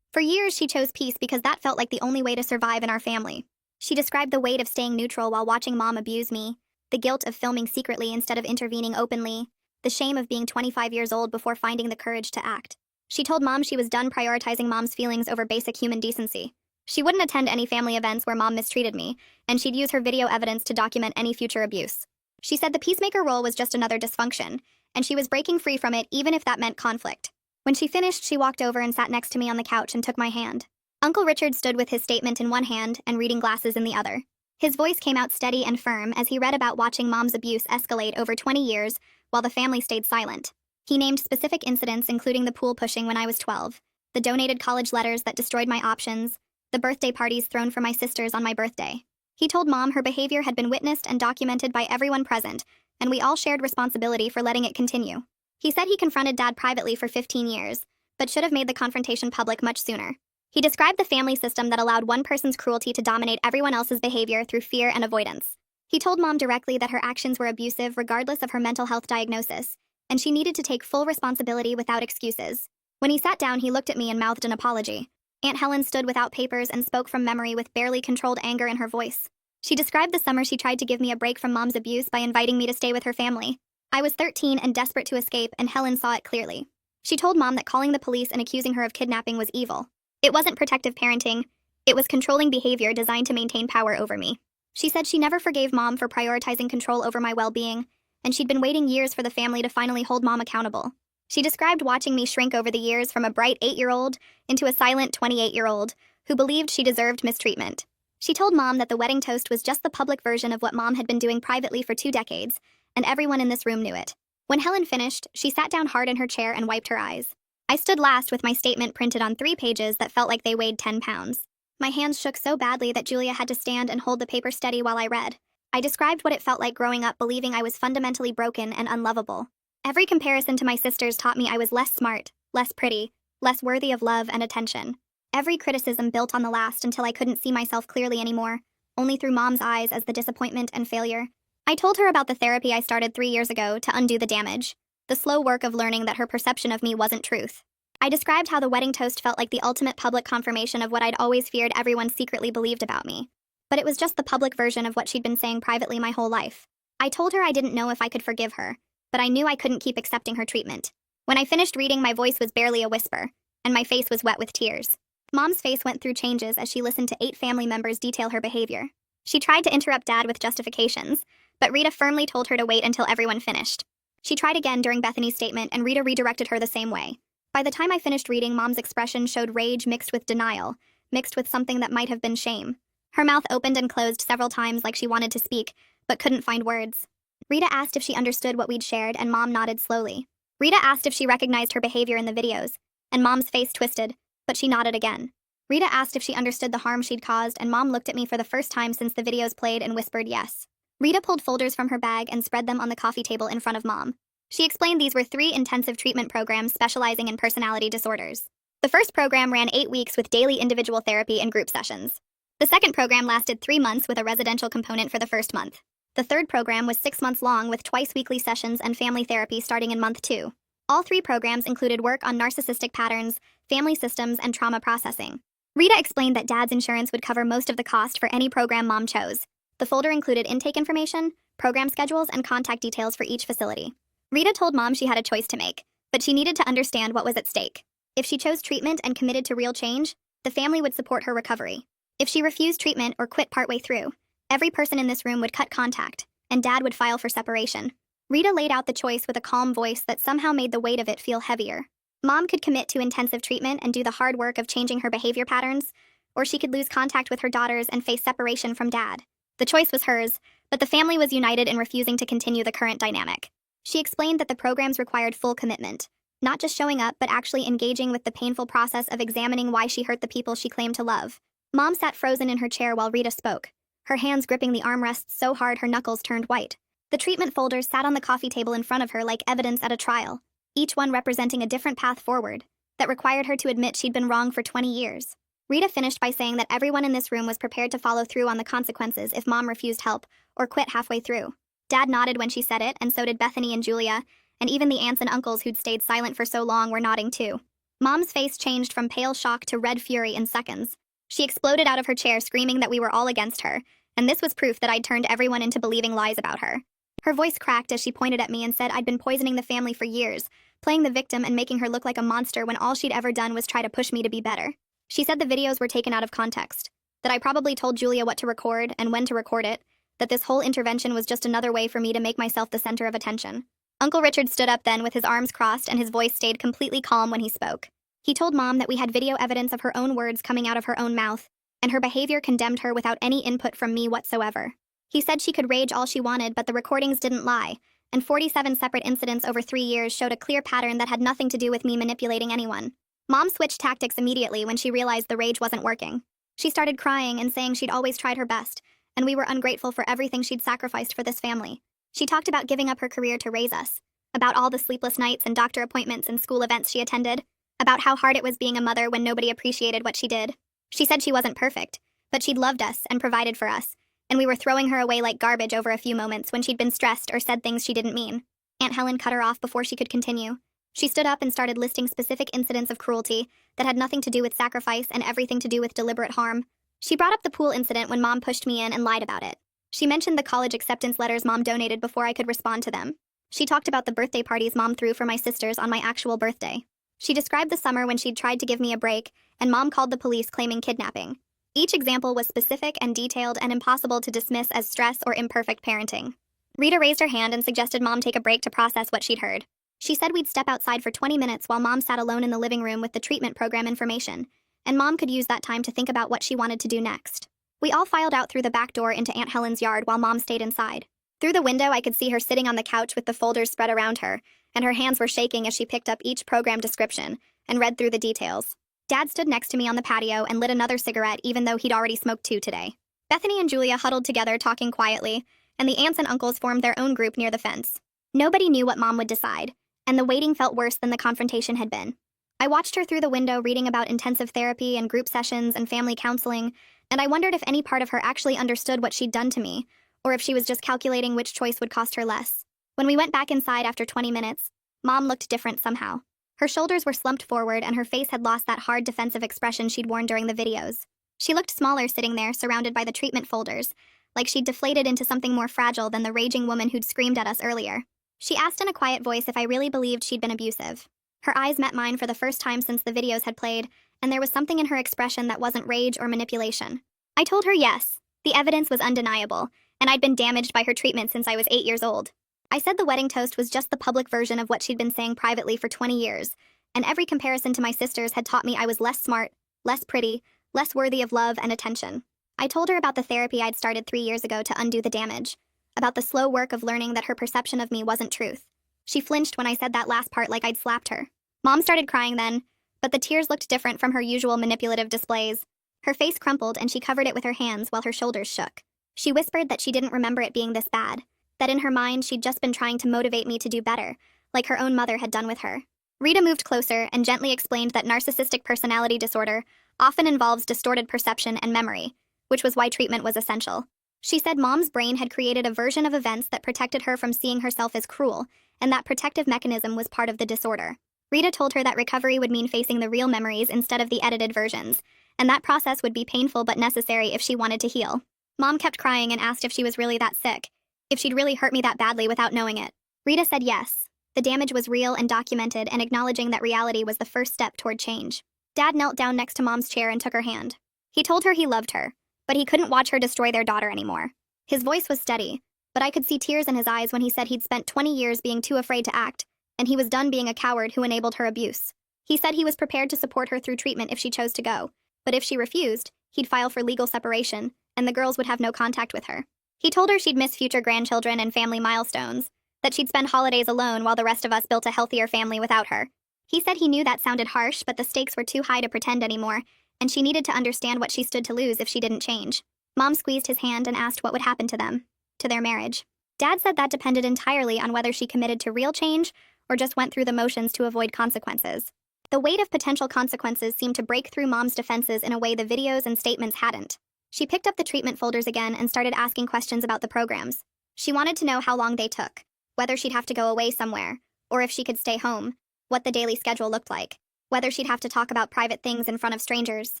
For years, she chose peace because that felt like the only way to survive in our family. She described the weight of staying neutral while watching Mom abuse me, the guilt of filming secretly instead of intervening openly, the shame of being 25 years old before finding the courage to act. She told Mom she was done prioritizing Mom's feelings over basic human decency. She wouldn't attend any family events where Mom mistreated me, and she'd use her video evidence to document any future abuse. She said the peacemaker role was just another dysfunction, and she was breaking free from it even if that meant conflict. When she finished, she walked over and sat next to me on the couch and took my hand. Uncle Richard stood with his statement in one hand and reading glasses in the other. His voice came out steady and firm as he read about watching Mom's abuse escalate over 20 years while the family stayed silent. He named specific incidents, including the pool pushing when I was 12, the donated college letters that destroyed my options, the birthday parties thrown for my sisters on my birthday. He told Mom her behavior had been witnessed and documented by everyone present, and we all shared responsibility for letting it continue. He said he confronted Dad privately for 15 years, but should have made the confrontation public much sooner. He described the family system that allowed one person's cruelty to dominate everyone else's behavior through fear and avoidance. He told Mom directly that her actions were abusive regardless of her mental health diagnosis, and she needed to take full responsibility without excuses. When he sat down, he looked at me and mouthed an apology. Aunt Helen stood without papers and spoke from memory with barely controlled anger in her voice. She described the summer she tried to give me a break from Mom's abuse by inviting me to stay with her family. I was 13 and desperate to escape, and Helen saw it clearly. She told Mom that calling the police and accusing her of kidnapping was evil. It wasn't protective parenting, it was controlling behavior designed to maintain power over me. She said she never forgave Mom for prioritizing control over my well-being, and she'd been waiting years for the family to finally hold Mom accountable. She described watching me shrink over the years from a bright 8-year-old into a silent 28-year-old who believed she deserved mistreatment. She told Mom that the wedding toast was just the public version of what Mom had been doing privately for 2 decades, and everyone in this room knew it. When Helen finished, she sat down hard in her chair and wiped her eyes. I stood last with my statement printed on 3 pages that felt like they weighed 10 pounds. My hands shook so badly that Julia had to stand and hold the paper steady while I read. I described what it felt like growing up believing I was fundamentally broken and unlovable. Every comparison to my sisters taught me I was less smart, less pretty, less worthy of love and attention. Every criticism built on the last until I couldn't see myself clearly anymore, only through Mom's eyes as the disappointment and failure. I told her about the therapy I started 3 years ago to undo the damage, the slow work of learning that her perception of me wasn't truth. I described how the wedding toast felt like the ultimate public confirmation of what I'd always feared everyone secretly believed about me. But it was just the public version of what she'd been saying privately my whole life. I told her I didn't know if I could forgive her, but I knew I couldn't keep accepting her treatment. When I finished reading, my voice was barely a whisper, and my face was wet with tears. Mom's face went through changes as she listened to 8 family members detail her behavior. She tried to interrupt Dad with justifications, but Rita firmly told her to wait until everyone finished. She tried again during Bethany's statement, and Rita redirected her the same way. By the time I finished reading, Mom's expression showed rage mixed with denial, mixed with something that might have been shame. Her mouth opened and closed several times like she wanted to speak, but couldn't find words. Rita asked if she understood what we'd shared, and Mom nodded slowly. Rita asked if she recognized her behavior in the videos, and Mom's face twisted, but she nodded again. Rita asked if she understood the harm she'd caused, and Mom looked at me for the first time since the videos played and whispered yes. Rita pulled folders from her bag and spread them on the coffee table in front of Mom. She explained these were 3 intensive treatment programs specializing in personality disorders. The first program ran 8 weeks with daily individual therapy and group sessions. The second program lasted 3 months with a residential component for the first month. The third program was 6 months long with twice-weekly sessions and family therapy starting in month 2. All 3 programs included work on narcissistic patterns, family systems, and trauma processing. Rita explained that Dad's insurance would cover most of the cost for any program Mom chose. The folder included intake information, program schedules, and contact details for each facility. Rita told Mom she had a choice to make, but she needed to understand what was at stake. If she chose treatment and committed to real change, the family would support her recovery. If she refused treatment or quit partway through, every person in this room would cut contact, and Dad would file for separation. Rita laid out the choice with a calm voice that somehow made the weight of it feel heavier. Mom could commit to intensive treatment and do the hard work of changing her behavior patterns, or she could lose contact with her daughters and face separation from Dad. The choice was hers, but the family was united in refusing to continue the current dynamic. She explained that the programs required full commitment, not just showing up but actually engaging with the painful process of examining why she hurt the people she claimed to love. Mom sat frozen in her chair while Rita spoke, her hands gripping the armrests so hard her knuckles turned white. The treatment folders sat on the coffee table in front of her like evidence at a trial, each one representing a different path forward that required her to admit she'd been wrong for 20 years. Rita finished by saying that everyone in this room was prepared to follow through on the consequences if Mom refused help or quit halfway through. Dad nodded when she said it, and so did Bethany and Julia, and even the aunts and uncles who'd stayed silent for so long were nodding too. Mom's face changed from pale shock to red fury in seconds. She exploded out of her chair screaming that we were all against her, and this was proof that I'd turned everyone into believing lies about her. Her voice cracked as she pointed at me and said I'd been poisoning the family for years, playing the victim and making her look like a monster when all she'd ever done was try to push me to be better. She said the videos were taken out of context, that I probably told Julia what to record and when to record it, that this whole intervention was just another way for me to make myself the center of attention. Uncle Richard stood up then with his arms crossed and his voice stayed completely calm when he spoke. He told Mom that we had video evidence of her own words coming out of her own mouth, and her behavior condemned her without any input from me whatsoever. He said she could rage all she wanted, but the recordings didn't lie, and 47 separate incidents over 3 years showed a clear pattern that had nothing to do with me manipulating anyone. Mom switched tactics immediately when she realized the rage wasn't working. She started crying and saying she'd always tried her best, and we were ungrateful for everything she'd sacrificed for this family. She talked about giving up her career to raise us, about all the sleepless nights and doctor appointments and school events she attended, about how hard it was being a mother when nobody appreciated what she did. She said she wasn't perfect, but she'd loved us and provided for us, and we were throwing her away like garbage over a few moments when she'd been stressed or said things she didn't mean. Aunt Helen cut her off before she could continue. She stood up and started listing specific incidents of cruelty that had nothing to do with sacrifice and everything to do with deliberate harm. She brought up the pool incident when Mom pushed me in and lied about it. She mentioned the college acceptance letters Mom donated before I could respond to them. She talked about the birthday parties Mom threw for my sisters on my actual birthday. She described the summer when she'd tried to give me a break, and Mom called the police claiming kidnapping. Each example was specific and detailed and impossible to dismiss as stress or imperfect parenting. Rita raised her hand and suggested Mom take a break to process what she'd heard. She said we'd step outside for 20 minutes while Mom sat alone in the living room with the treatment program information, and Mom could use that time to think about what she wanted to do next. We all filed out through the back door into Aunt Helen's yard while Mom stayed inside. Through the window, I could see her sitting on the couch with the folders spread around her, and her hands were shaking as she picked up each program description and read through the details. Dad stood next to me on the patio and lit another cigarette even though he'd already smoked 2 today. Bethany and Julia huddled together talking quietly, and the aunts and uncles formed their own group near the fence. Nobody knew what Mom would decide, and the waiting felt worse than the confrontation had been. I watched her through the window reading about intensive therapy and group sessions and family counseling, and I wondered if any part of her actually understood what she'd done to me, or if she was just calculating which choice would cost her less. When we went back inside after 20 minutes, Mom looked different somehow. Her shoulders were slumped forward and her face had lost that hard defensive expression she'd worn during the videos. She looked smaller sitting there, surrounded by the treatment folders, like she'd deflated into something more fragile than the raging woman who'd screamed at us earlier. She asked in a quiet voice if I really believed she'd been abusive. Her eyes met mine for the first time since the videos had played, and there was something in her expression that wasn't rage or manipulation. I told her yes. The evidence was undeniable, and I'd been damaged by her treatment since I was 8 years old. I said the wedding toast was just the public version of what she'd been saying privately for 20 years, and every comparison to my sisters had taught me I was less smart, less pretty, less worthy of love and attention. I told her about the therapy I'd started 3 years ago to undo the damage, about the slow work of learning that her perception of me wasn't truth. She flinched when I said that last part like I'd slapped her. Mom started crying then, but the tears looked different from her usual manipulative displays. Her face crumpled and she covered it with her hands while her shoulders shook. She whispered that she didn't remember it being this bad, that in her mind she'd just been trying to motivate me to do better, like her own mother had done with her. Rita moved closer and gently explained that narcissistic personality disorder often involves distorted perception and memory, which was why treatment was essential. She said Mom's brain had created a version of events that protected her from seeing herself as cruel, and that protective mechanism was part of the disorder. Rita told her that recovery would mean facing the real memories instead of the edited versions, and that process would be painful but necessary if she wanted to heal. Mom kept crying and asked if she was really that sick, if she'd really hurt me that badly without knowing it. Rita said yes. The damage was real and documented, and acknowledging that reality was the first step toward change. Dad knelt down next to Mom's chair and took her hand. He told her he loved her, but he couldn't watch her destroy their daughter anymore. His voice was steady, But I could see tears in his eyes when he said he'd spent 20 years being too afraid to act, and he was done being a coward who enabled her abuse. He said he was prepared to support her through treatment if she chose to go, but if she refused, he'd file for legal separation, and the girls would have no contact with her. He told her she'd miss future grandchildren and family milestones, that she'd spend holidays alone while the rest of us built a healthier family without her. He said he knew that sounded harsh, but the stakes were too high to pretend anymore, and she needed to understand what she stood to lose if she didn't change. Mom squeezed his hand and asked what would happen to them, to their marriage. Dad said that depended entirely on whether she committed to real change or just went through the motions to avoid consequences. The weight of potential consequences seemed to break through Mom's defenses in a way the videos and statements hadn't. She picked up the treatment folders again and started asking questions about the programs. She wanted to know how long they took, whether she'd have to go away somewhere, or if she could stay home, what the daily schedule looked like, whether she'd have to talk about private things in front of strangers.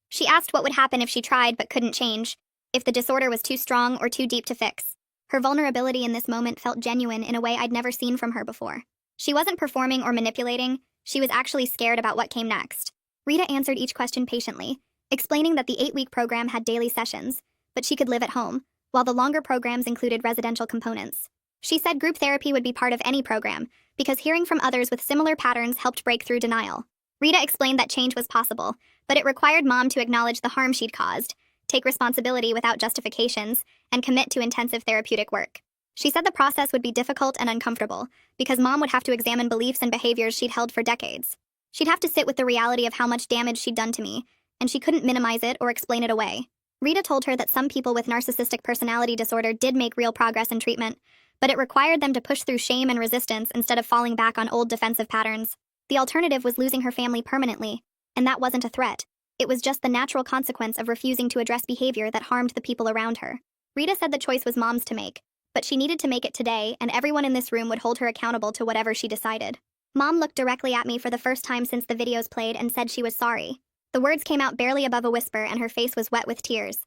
She asked what would happen if she tried but couldn't change, if the disorder was too strong or too deep to fix. Her vulnerability in this moment felt genuine in a way I'd never seen from her before. She wasn't performing or manipulating, she was actually scared about what came next. Rita answered each question patiently, explaining that the 8-week program had daily sessions, but she could live at home, while the longer programs included residential components. She said group therapy would be part of any program, because hearing from others with similar patterns helped break through denial. Rita explained that change was possible, but it required Mom to acknowledge the harm she'd caused, take responsibility without justifications, and commit to intensive therapeutic work. She said the process would be difficult and uncomfortable, because Mom would have to examine beliefs and behaviors she'd held for decades. She'd have to sit with the reality of how much damage she'd done to me, and she couldn't minimize it or explain it away. Rita told her that some people with narcissistic personality disorder did make real progress in treatment, but it required them to push through shame and resistance instead of falling back on old defensive patterns. The alternative was losing her family permanently, and that wasn't a threat. It was just the natural consequence of refusing to address behavior that harmed the people around her. Rita said the choice was Mom's to make, but she needed to make it today, and everyone in this room would hold her accountable to whatever she decided. Mom looked directly at me for the first time since the videos played and said she was sorry. The words came out barely above a whisper, and her face was wet with tears.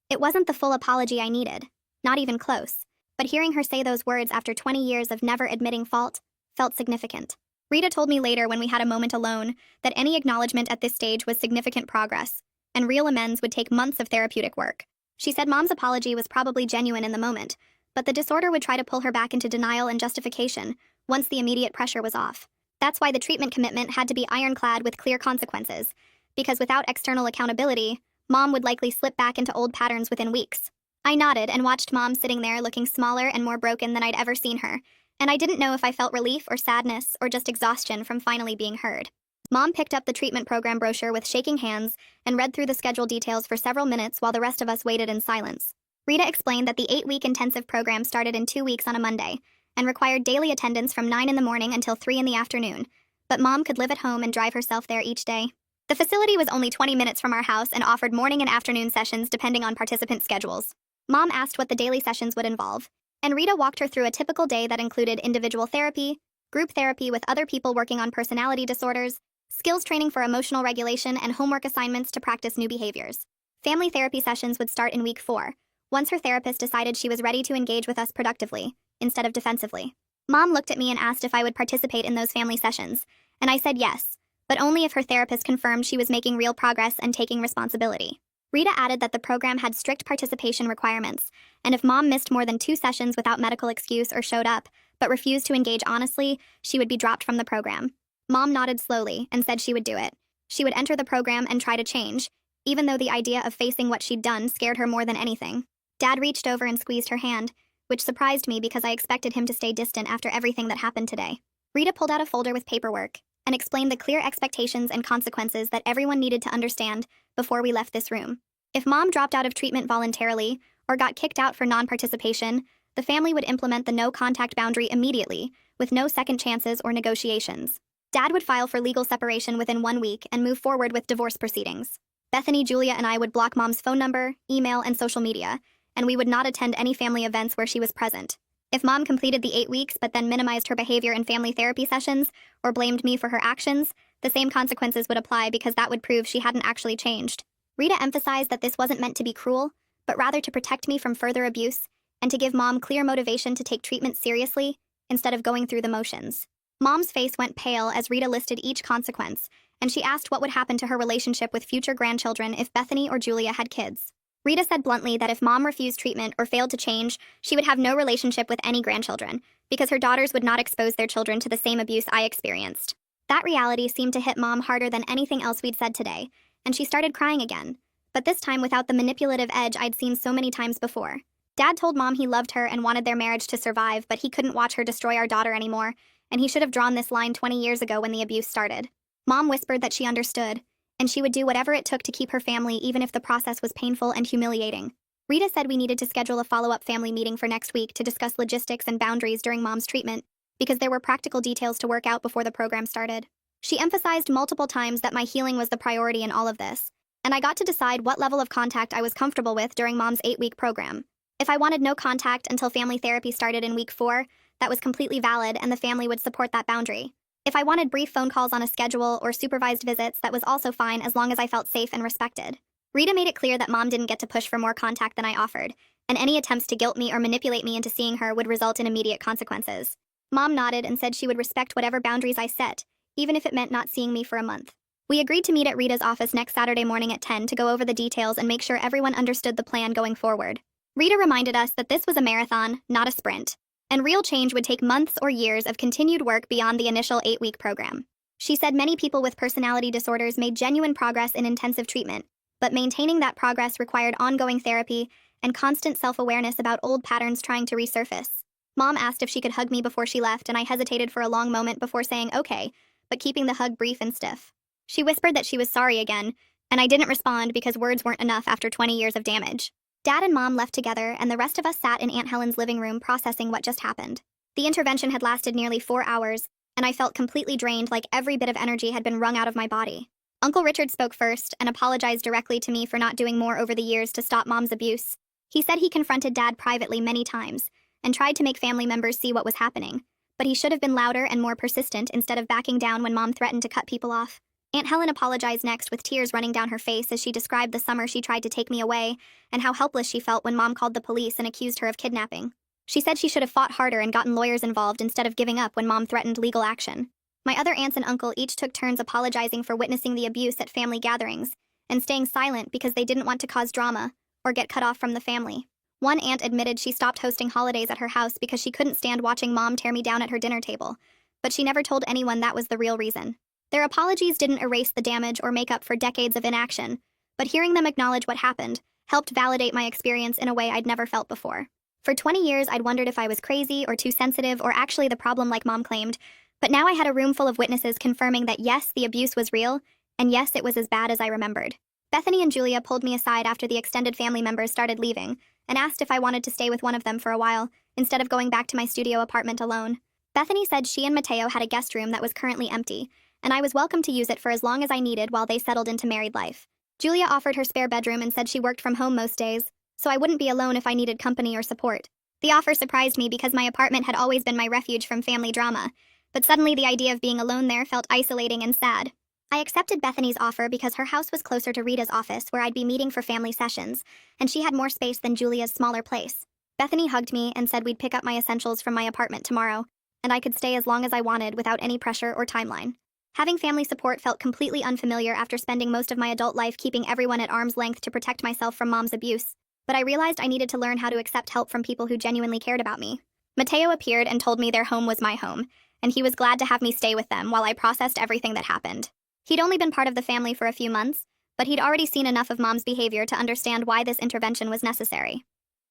It wasn't the full apology I needed, not even close, but hearing her say those words after 20 years of never admitting fault felt significant. Rita told me later when we had a moment alone that any acknowledgement at this stage was significant progress, and real amends would take months of therapeutic work. She said Mom's apology was probably genuine in the moment, but the disorder would try to pull her back into denial and justification once the immediate pressure was off. That's why the treatment commitment had to be ironclad with clear consequences, because without external accountability, Mom would likely slip back into old patterns within weeks. I nodded and watched Mom sitting there looking smaller and more broken than I'd ever seen her, and I didn't know if I felt relief or sadness or just exhaustion from finally being heard. Mom picked up the treatment program brochure with shaking hands and read through the schedule details for several minutes while the rest of us waited in silence. Rita explained that the 8-week intensive program started in 2 weeks on a Monday and required daily attendance from 9 in the morning until 3 in the afternoon, but Mom could live at home and drive herself there each day. The facility was only 20 minutes from our house and offered morning and afternoon sessions depending on participant schedules. Mom asked what the daily sessions would involve, and Rita walked her through a typical day that included individual therapy, group therapy with other people working on personality disorders, skills training for emotional regulation, and homework assignments to practice new behaviors. Family therapy sessions would start in week 4, once her therapist decided she was ready to engage with us productively, instead of defensively. Mom looked at me and asked if I would participate in those family sessions, and I said yes, but only if her therapist confirmed she was making real progress and taking responsibility. Rita added that the program had strict participation requirements, and if Mom missed more than 2 sessions without medical excuse or showed up, but refused to engage honestly, she would be dropped from the program. Mom nodded slowly and said she would do it. She would enter the program and try to change, even though the idea of facing what she'd done scared her more than anything. Dad reached over and squeezed her hand, which surprised me because I expected him to stay distant after everything that happened today. Rita pulled out a folder with paperwork and explained the clear expectations and consequences that everyone needed to understand before we left this room. If Mom dropped out of treatment voluntarily or got kicked out for non-participation, the family would implement the no-contact boundary immediately, with no second chances or negotiations. Dad would file for legal separation within 1 week and move forward with divorce proceedings. Bethany, Julia, and I would block Mom's phone number, email, and social media, and we would not attend any family events where she was present. If Mom completed the 8 weeks but then minimized her behavior in family therapy sessions or blamed me for her actions, the same consequences would apply because that would prove she hadn't actually changed. Rita emphasized that this wasn't meant to be cruel, but rather to protect me from further abuse and to give Mom clear motivation to take treatment seriously instead of going through the motions. Mom's face went pale as Rita listed each consequence, and she asked what would happen to her relationship with future grandchildren if Bethany or Julia had kids. Rita said bluntly that if Mom refused treatment or failed to change, she would have no relationship with any grandchildren, because her daughters would not expose their children to the same abuse I experienced. That reality seemed to hit Mom harder than anything else we'd said today, and she started crying again, but this time without the manipulative edge I'd seen so many times before. Dad told Mom he loved her and wanted their marriage to survive, but he couldn't watch her destroy our daughter anymore, and he should have drawn this line 20 years ago when the abuse started. Mom whispered that she understood, and she would do whatever it took to keep her family even if the process was painful and humiliating. Rita said we needed to schedule a follow-up family meeting for next week to discuss logistics and boundaries during Mom's treatment, because there were practical details to work out before the program started. She emphasized multiple times that my healing was the priority in all of this, and I got to decide what level of contact I was comfortable with during Mom's 8-week program. If I wanted no contact until family therapy started in week 4, that was completely valid and the family would support that boundary. If I wanted brief phone calls on a schedule or supervised visits, that was also fine as long as I felt safe and respected. Rita made it clear that Mom didn't get to push for more contact than I offered, and any attempts to guilt me or manipulate me into seeing her would result in immediate consequences. Mom nodded and said she would respect whatever boundaries I set, even if it meant not seeing me for a month. We agreed to meet at Rita's office next Saturday morning at 10 to go over the details and make sure everyone understood the plan going forward. Rita reminded us that this was a marathon, not a sprint, and real change would take months or years of continued work beyond the initial 8-week program. She said many people with personality disorders made genuine progress in intensive treatment, but maintaining that progress required ongoing therapy and constant self-awareness about old patterns trying to resurface. Mom asked if she could hug me before she left, and I hesitated for a long moment before saying okay, but keeping the hug brief and stiff. She whispered that she was sorry again, and I didn't respond because words weren't enough after 20 years of damage. Dad and Mom left together, and the rest of us sat in Aunt Helen's living room processing what just happened. The intervention had lasted nearly 4 hours, and I felt completely drained, like every bit of energy had been wrung out of my body. Uncle Richard spoke first and apologized directly to me for not doing more over the years to stop Mom's abuse. He said he confronted Dad privately many times and tried to make family members see what was happening, but he should have been louder and more persistent instead of backing down when Mom threatened to cut people off. Aunt Helen apologized next with tears running down her face as she described the summer she tried to take me away and how helpless she felt when Mom called the police and accused her of kidnapping. She said she should have fought harder and gotten lawyers involved instead of giving up when Mom threatened legal action. My other aunts and uncle each took turns apologizing for witnessing the abuse at family gatherings and staying silent because they didn't want to cause drama or get cut off from the family. One aunt admitted she stopped hosting holidays at her house because she couldn't stand watching Mom tear me down at her dinner table, but she never told anyone that was the real reason. Their apologies didn't erase the damage or make up for decades of inaction, but hearing them acknowledge what happened helped validate my experience in a way I'd never felt before. For 20 years, I'd wondered if I was crazy or too sensitive or actually the problem like Mom claimed, but now I had a room full of witnesses confirming that yes, the abuse was real, and yes, it was as bad as I remembered. Bethany and Julia pulled me aside after the extended family members started leaving and asked if I wanted to stay with one of them for a while, instead of going back to my studio apartment alone. Bethany said she and Mateo had a guest room that was currently empty, and I was welcome to use it for as long as I needed while they settled into married life. Julia offered her spare bedroom and said she worked from home most days, so I wouldn't be alone if I needed company or support. The offer surprised me because my apartment had always been my refuge from family drama, but suddenly the idea of being alone there felt isolating and sad. I accepted Bethany's offer because her house was closer to Rita's office where I'd be meeting for family sessions, and she had more space than Julia's smaller place. Bethany hugged me and said we'd pick up my essentials from my apartment tomorrow, and I could stay as long as I wanted without any pressure or timeline. Having family support felt completely unfamiliar after spending most of my adult life keeping everyone at arm's length to protect myself from Mom's abuse, but I realized I needed to learn how to accept help from people who genuinely cared about me. Mateo appeared and told me their home was my home, and he was glad to have me stay with them while I processed everything that happened. He'd only been part of the family for a few months, but he'd already seen enough of Mom's behavior to understand why this intervention was necessary.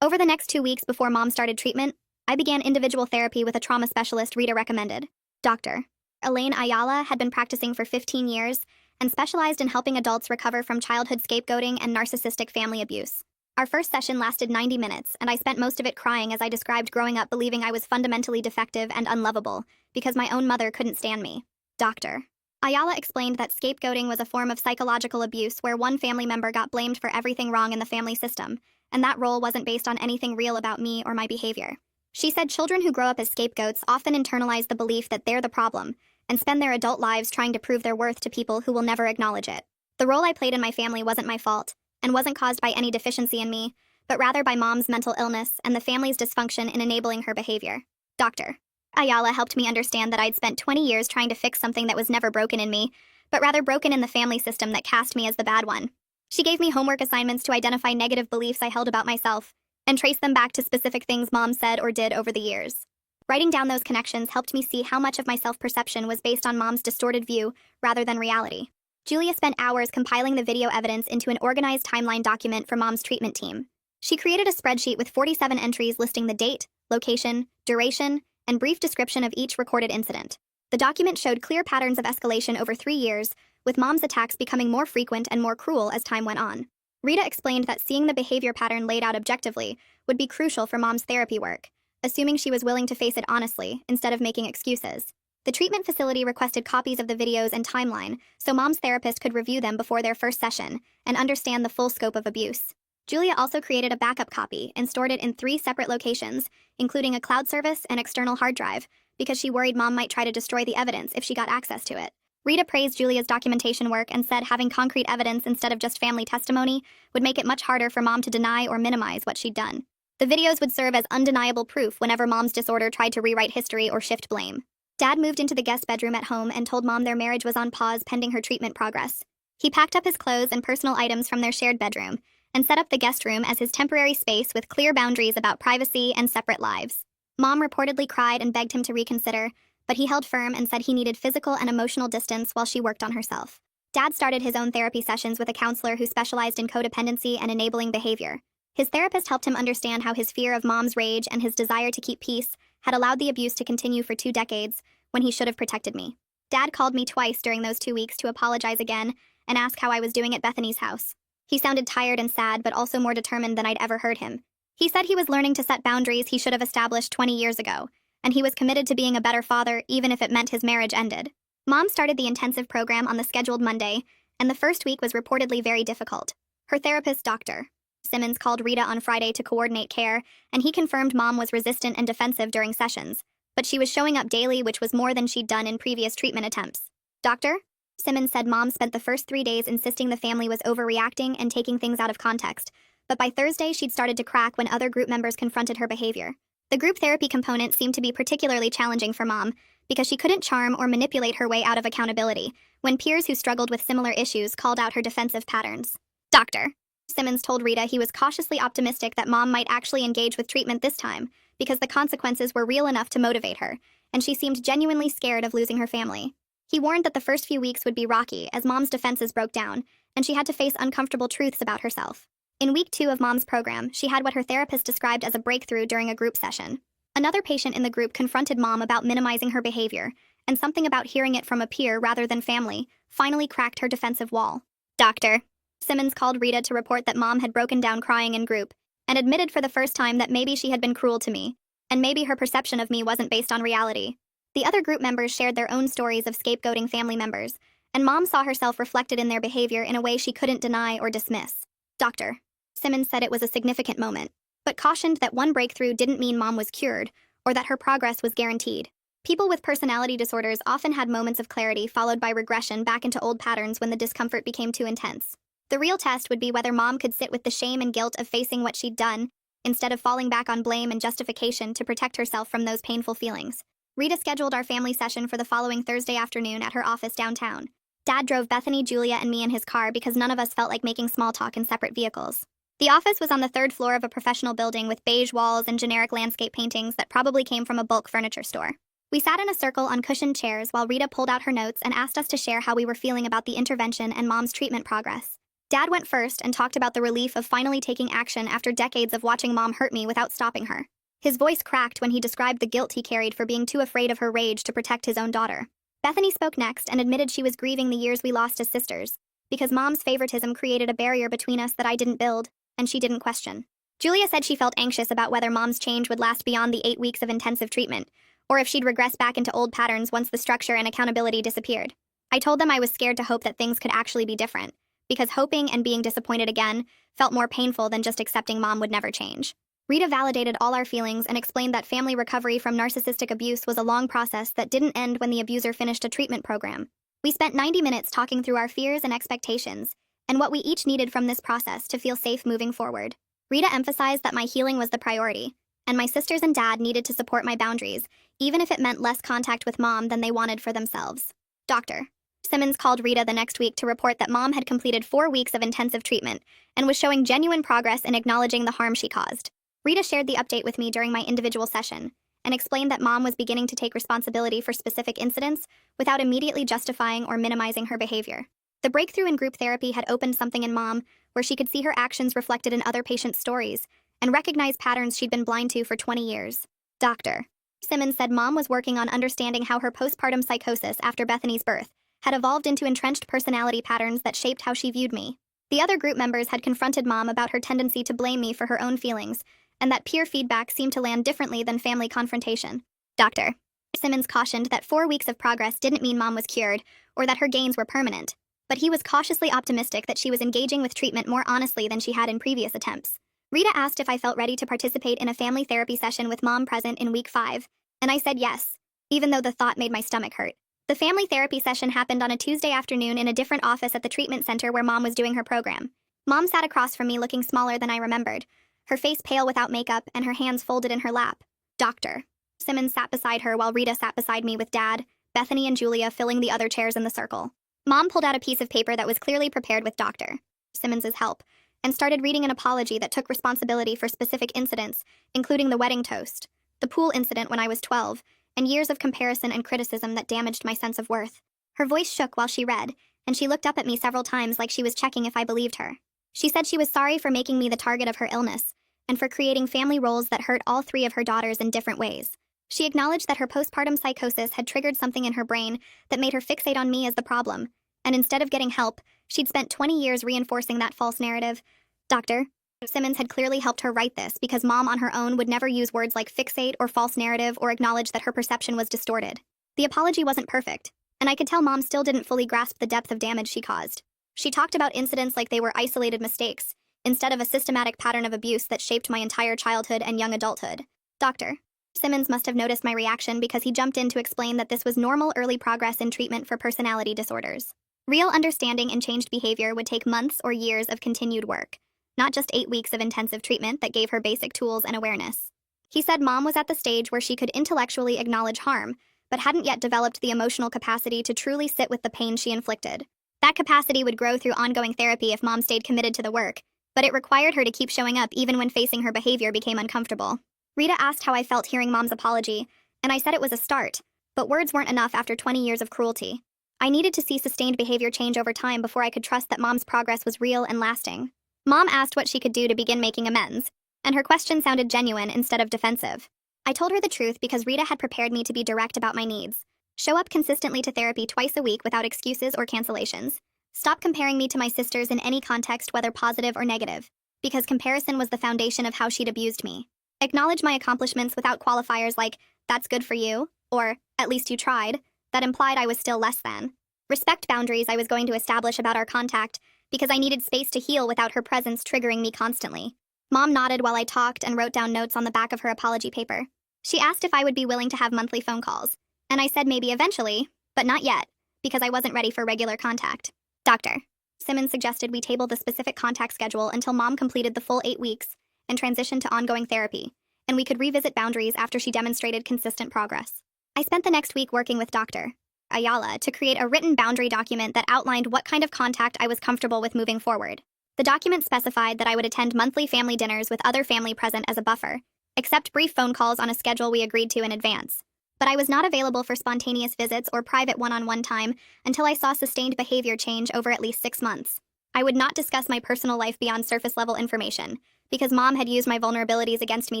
Over the next 2 weeks before Mom started treatment, I began individual therapy with a trauma specialist Rita recommended. Dr. Elaine Ayala had been practicing for 15 years and specialized in helping adults recover from childhood scapegoating and narcissistic family abuse. Our first session lasted 90 minutes, and I spent most of it crying as I described growing up believing I was fundamentally defective and unlovable because my own mother couldn't stand me. Dr. Ayala explained that scapegoating was a form of psychological abuse where one family member got blamed for everything wrong in the family system, and that role wasn't based on anything real about me or my behavior. She said children who grow up as scapegoats often internalize the belief that they're the problem and spend their adult lives trying to prove their worth to people who will never acknowledge it. The role I played in my family wasn't my fault and wasn't caused by any deficiency in me, but rather by Mom's mental illness and the family's dysfunction in enabling her behavior. Dr. Ayala helped me understand that I'd spent 20 years trying to fix something that was never broken in me, but rather broken in the family system that cast me as the bad one. She gave me homework assignments to identify negative beliefs I held about myself and trace them back to specific things Mom said or did over the years. Writing down those connections helped me see how much of my self-perception was based on Mom's distorted view rather than reality. Julia spent hours compiling the video evidence into an organized timeline document for Mom's treatment team. She created a spreadsheet with 47 entries listing the date, location, duration, and brief description of each recorded incident. The document showed clear patterns of escalation over 3 years, with Mom's attacks becoming more frequent and more cruel as time went on. Rita explained that seeing the behavior pattern laid out objectively would be crucial for Mom's therapy work, assuming she was willing to face it honestly instead of making excuses. The treatment facility requested copies of the videos and timeline so Mom's therapist could review them before their first session and understand the full scope of abuse. Julia also created a backup copy and stored it in 3 separate locations, including a cloud service and external hard drive, because she worried Mom might try to destroy the evidence if she got access to it. Rita praised Julia's documentation work and said having concrete evidence instead of just family testimony would make it much harder for Mom to deny or minimize what she'd done. The videos would serve as undeniable proof whenever Mom's disorder tried to rewrite history or shift blame. Dad moved into the guest bedroom at home and told Mom their marriage was on pause pending her treatment progress. He packed up his clothes and personal items from their shared bedroom and set up the guest room as his temporary space with clear boundaries about privacy and separate lives. Mom reportedly cried and begged him to reconsider, but he held firm and said he needed physical and emotional distance while she worked on herself. Dad started his own therapy sessions with a counselor who specialized in codependency and enabling behavior. His therapist helped him understand how his fear of Mom's rage and his desire to keep peace had allowed the abuse to continue for 2 decades when he should have protected me. Dad called me twice during those 2 weeks to apologize again and ask how I was doing at Bethany's house. He sounded tired and sad, but also more determined than I'd ever heard him. He said he was learning to set boundaries he should have established 20 years ago, and he was committed to being a better father even if it meant his marriage ended. Mom started the intensive program on the scheduled Monday, and the first week was reportedly very difficult. Her therapist, Dr. Simmons, called Rita on Friday to coordinate care, and he confirmed Mom was resistant and defensive during sessions, but she was showing up daily, which was more than she'd done in previous treatment attempts. Dr. Simmons said Mom spent the first 3 days insisting the family was overreacting and taking things out of context, but by Thursday she'd started to crack when other group members confronted her behavior. The group therapy component seemed to be particularly challenging for Mom because she couldn't charm or manipulate her way out of accountability when peers who struggled with similar issues called out her defensive patterns. Dr. Simmons told Rita he was cautiously optimistic that Mom might actually engage with treatment this time because the consequences were real enough to motivate her, and she seemed genuinely scared of losing her family. He warned that the first few weeks would be rocky as Mom's defenses broke down, and she had to face uncomfortable truths about herself. In week 2 of Mom's program, she had what her therapist described as a breakthrough during a group session. Another patient in the group confronted Mom about minimizing her behavior, and something about hearing it from a peer rather than family finally cracked her defensive wall. Dr. Simmons called Rita to report that Mom had broken down crying in group, and admitted for the first time that maybe she had been cruel to me, and maybe her perception of me wasn't based on reality. The other group members shared their own stories of scapegoating family members, and Mom saw herself reflected in their behavior in a way she couldn't deny or dismiss. Dr. Simmons said it was a significant moment, but cautioned that one breakthrough didn't mean Mom was cured, or that her progress was guaranteed. People with personality disorders often had moments of clarity followed by regression back into old patterns when the discomfort became too intense. The real test would be whether Mom could sit with the shame and guilt of facing what she'd done, instead of falling back on blame and justification to protect herself from those painful feelings. Rita scheduled our family session for the following Thursday afternoon at her office downtown. Dad drove Bethany, Julia, and me in his car because none of us felt like making small talk in separate vehicles. The office was on the 3rd floor of a professional building with beige walls and generic landscape paintings that probably came from a bulk furniture store. We sat in a circle on cushioned chairs while Rita pulled out her notes and asked us to share how we were feeling about the intervention and Mom's treatment progress. Dad went first and talked about the relief of finally taking action after decades of watching Mom hurt me without stopping her. His voice cracked when he described the guilt he carried for being too afraid of her rage to protect his own daughter. Bethany spoke next and admitted she was grieving the years we lost as sisters, because Mom's favoritism created a barrier between us that I didn't build, and she didn't question. Julia said she felt anxious about whether Mom's change would last beyond the 8 weeks of intensive treatment, or if she'd regress back into old patterns once the structure and accountability disappeared. I told them I was scared to hope that things could actually be different, because hoping and being disappointed again felt more painful than just accepting Mom would never change. Rita validated all our feelings and explained that family recovery from narcissistic abuse was a long process that didn't end when the abuser finished a treatment program. We spent 90 minutes talking through our fears and expectations, and what we each needed from this process to feel safe moving forward. Rita emphasized that my healing was the priority, and my sisters and dad needed to support my boundaries, even if it meant less contact with Mom than they wanted for themselves. Dr. Simmons called Rita the next week to report that Mom had completed 4 weeks of intensive treatment and was showing genuine progress in acknowledging the harm she caused. Rita shared the update with me during my individual session and explained that Mom was beginning to take responsibility for specific incidents without immediately justifying or minimizing her behavior. The breakthrough in group therapy had opened something in Mom where she could see her actions reflected in other patients' stories and recognize patterns she'd been blind to for 20 years. Dr. Simmons said Mom was working on understanding how her postpartum psychosis after Bethany's birth had evolved into entrenched personality patterns that shaped how she viewed me. The other group members had confronted Mom about her tendency to blame me for her own feelings, and that peer feedback seemed to land differently than family confrontation. Dr. Simmons cautioned that 4 weeks of progress didn't mean Mom was cured or that her gains were permanent, but he was cautiously optimistic that she was engaging with treatment more honestly than she had in previous attempts. Rita asked if I felt ready to participate in a family therapy session with Mom present in week 5, and I said yes, even though the thought made my stomach hurt. The family therapy session happened on a Tuesday afternoon in a different office at the treatment center where Mom was doing her program. Mom sat across from me looking smaller than I remembered, her face pale without makeup and her hands folded in her lap. Dr. Simmons sat beside her while Rita sat beside me with Dad, Bethany, and Julia filling the other chairs in the circle. Mom pulled out a piece of paper that was clearly prepared with Dr. Simmons's help and started reading an apology that took responsibility for specific incidents, including the wedding toast, the pool incident when I was 12, and years of comparison and criticism that damaged my sense of worth. Her voice shook while she read, and she looked up at me several times like she was checking if I believed her. She said she was sorry for making me the target of her illness, and for creating family roles that hurt all 3 of her daughters in different ways. She acknowledged that her postpartum psychosis had triggered something in her brain that made her fixate on me as the problem, and instead of getting help, she'd spent 20 years reinforcing that false narrative. Dr. Simmons had clearly helped her write this because Mom on her own would never use words like fixate or false narrative or acknowledge that her perception was distorted. The apology wasn't perfect, and I could tell Mom still didn't fully grasp the depth of damage she caused. She talked about incidents like they were isolated mistakes, instead of a systematic pattern of abuse that shaped my entire childhood and young adulthood. Dr. Simmons must have noticed my reaction because he jumped in to explain that this was normal early progress in treatment for personality disorders. Real understanding and changed behavior would take months or years of continued work, not just 8 weeks of intensive treatment that gave her basic tools and awareness. He said Mom was at the stage where she could intellectually acknowledge harm, but hadn't yet developed the emotional capacity to truly sit with the pain she inflicted. That capacity would grow through ongoing therapy if Mom stayed committed to the work, but it required her to keep showing up even when facing her behavior became uncomfortable. Rita asked how I felt hearing Mom's apology, and I said it was a start, but words weren't enough after 20 years of cruelty. I needed to see sustained behavior change over time before I could trust that Mom's progress was real and lasting. Mom asked what she could do to begin making amends, and her question sounded genuine instead of defensive. I told her the truth because Rita had prepared me to be direct about my needs. Show up consistently to therapy twice a week without excuses or cancellations. Stop comparing me to my sisters in any context, whether positive or negative, because comparison was the foundation of how she'd abused me. Acknowledge my accomplishments without qualifiers like, that's good for you, or, at least you tried, that implied I was still less than. Respect boundaries I was going to establish about our contact, because I needed space to heal without her presence triggering me constantly. Mom nodded while I talked and wrote down notes on the back of her apology paper. She asked if I would be willing to have monthly phone calls, and I said maybe eventually, but not yet, because I wasn't ready for regular contact. Dr. Simmons suggested we table the specific contact schedule until Mom completed the full 8 weeks and transitioned to ongoing therapy, and we could revisit boundaries after she demonstrated consistent progress. I spent the next week working with Dr. Ayala to create a written boundary document that outlined what kind of contact I was comfortable with moving forward. The document specified that I would attend monthly family dinners with other family present as a buffer, accept brief phone calls on a schedule we agreed to in advance. But I was not available for spontaneous visits or private one-on-one time until I saw sustained behavior change over at least 6 months. I would not discuss my personal life beyond surface-level information, because Mom had used my vulnerabilities against me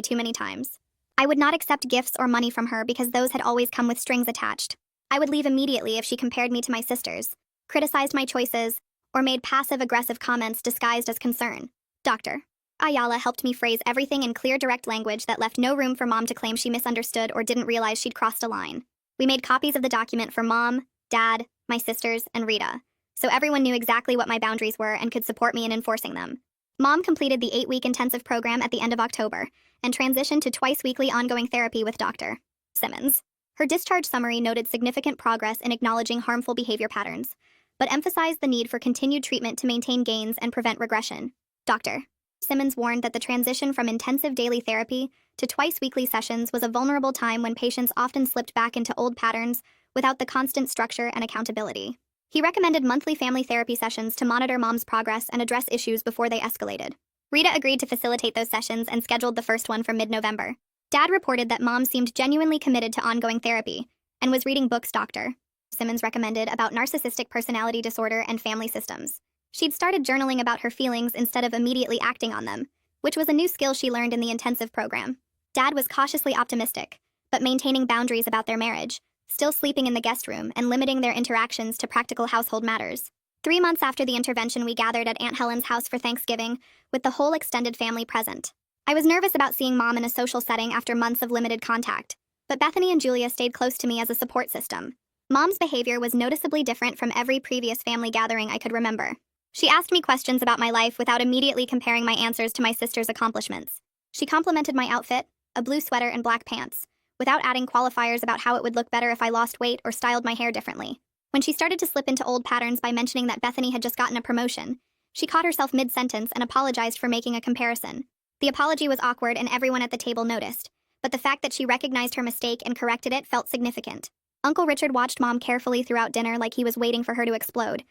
too many times. I would not accept gifts or money from her because those had always come with strings attached. I would leave immediately if she compared me to my sisters, criticized my choices, or made passive-aggressive comments disguised as concern. Dr. Ayala helped me phrase everything in clear, direct language that left no room for Mom to claim she misunderstood or didn't realize she'd crossed a line. We made copies of the document for Mom, Dad, my sisters, and Rita, so everyone knew exactly what my boundaries were and could support me in enforcing them. Mom completed the 8-week intensive program at the end of October and transitioned to twice-weekly ongoing therapy with Dr. Simmons. Her discharge summary noted significant progress in acknowledging harmful behavior patterns, but emphasized the need for continued treatment to maintain gains and prevent regression. Dr. Simmons warned that the transition from intensive daily therapy to twice-weekly sessions was a vulnerable time when patients often slipped back into old patterns without the constant structure and accountability. He recommended monthly family therapy sessions to monitor mom's progress and address issues before they escalated. Rita agreed to facilitate those sessions and scheduled the first one for mid-November. Dad reported that mom seemed genuinely committed to ongoing therapy and was reading books Dr. Simmons recommended about narcissistic personality disorder and family systems. She'd started journaling about her feelings instead of immediately acting on them, which was a new skill she learned in the intensive program. Dad was cautiously optimistic, but maintaining boundaries about their marriage, still sleeping in the guest room and limiting their interactions to practical household matters. 3 months after the intervention, we gathered at Aunt Helen's house for Thanksgiving, with the whole extended family present. I was nervous about seeing mom in a social setting after months of limited contact, but Bethany and Julia stayed close to me as a support system. Mom's behavior was noticeably different from every previous family gathering I could remember. She asked me questions about my life without immediately comparing my answers to my sister's accomplishments. She complimented my outfit, a blue sweater and black pants, without adding qualifiers about how it would look better if I lost weight or styled my hair differently. When she started to slip into old patterns by mentioning that Bethany had just gotten a promotion, she caught herself mid-sentence and apologized for making a comparison. The apology was awkward and everyone at the table noticed, but the fact that she recognized her mistake and corrected it felt significant. Uncle Richard watched Mom carefully throughout dinner like he was waiting for her to explode,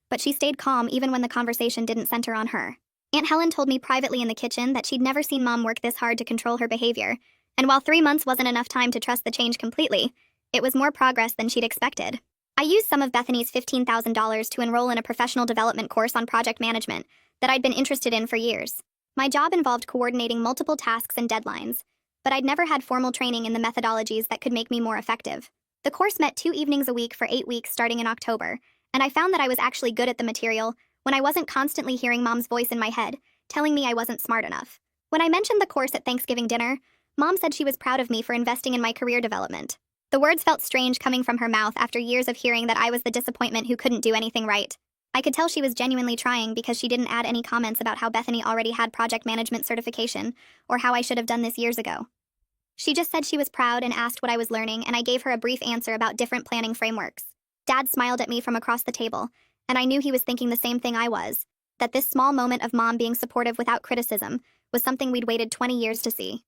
but she stayed calm even when the conversation didn't center on her. Aunt Helen told me privately in the kitchen that she'd never seen Mom work this hard to control her behavior, and while 3 months wasn't enough time to trust the change completely, it was more progress than she'd expected. I used some of Bethany's $15,000 to enroll in a professional development course on project management that I'd been interested in for years. My job involved coordinating multiple tasks and deadlines, but I'd never had formal training in the methodologies that could make me more effective. The course met 2 evenings a week for 8 weeks starting in October, and I found that I was actually good at the material when I wasn't constantly hearing Mom's voice in my head, telling me I wasn't smart enough. When I mentioned the course at Thanksgiving dinner, Mom said she was proud of me for investing in my career development. The words felt strange coming from her mouth after years of hearing that I was the disappointment who couldn't do anything right. I could tell she was genuinely trying because she didn't add any comments about how Bethany already had project management certification or how I should have done this years ago. She just said she was proud and asked what I was learning, and I gave her a brief answer about different planning frameworks. Dad smiled at me from across the table, and I knew he was thinking the same thing I was, that this small moment of Mom being supportive without criticism was something we'd waited 20 years to see.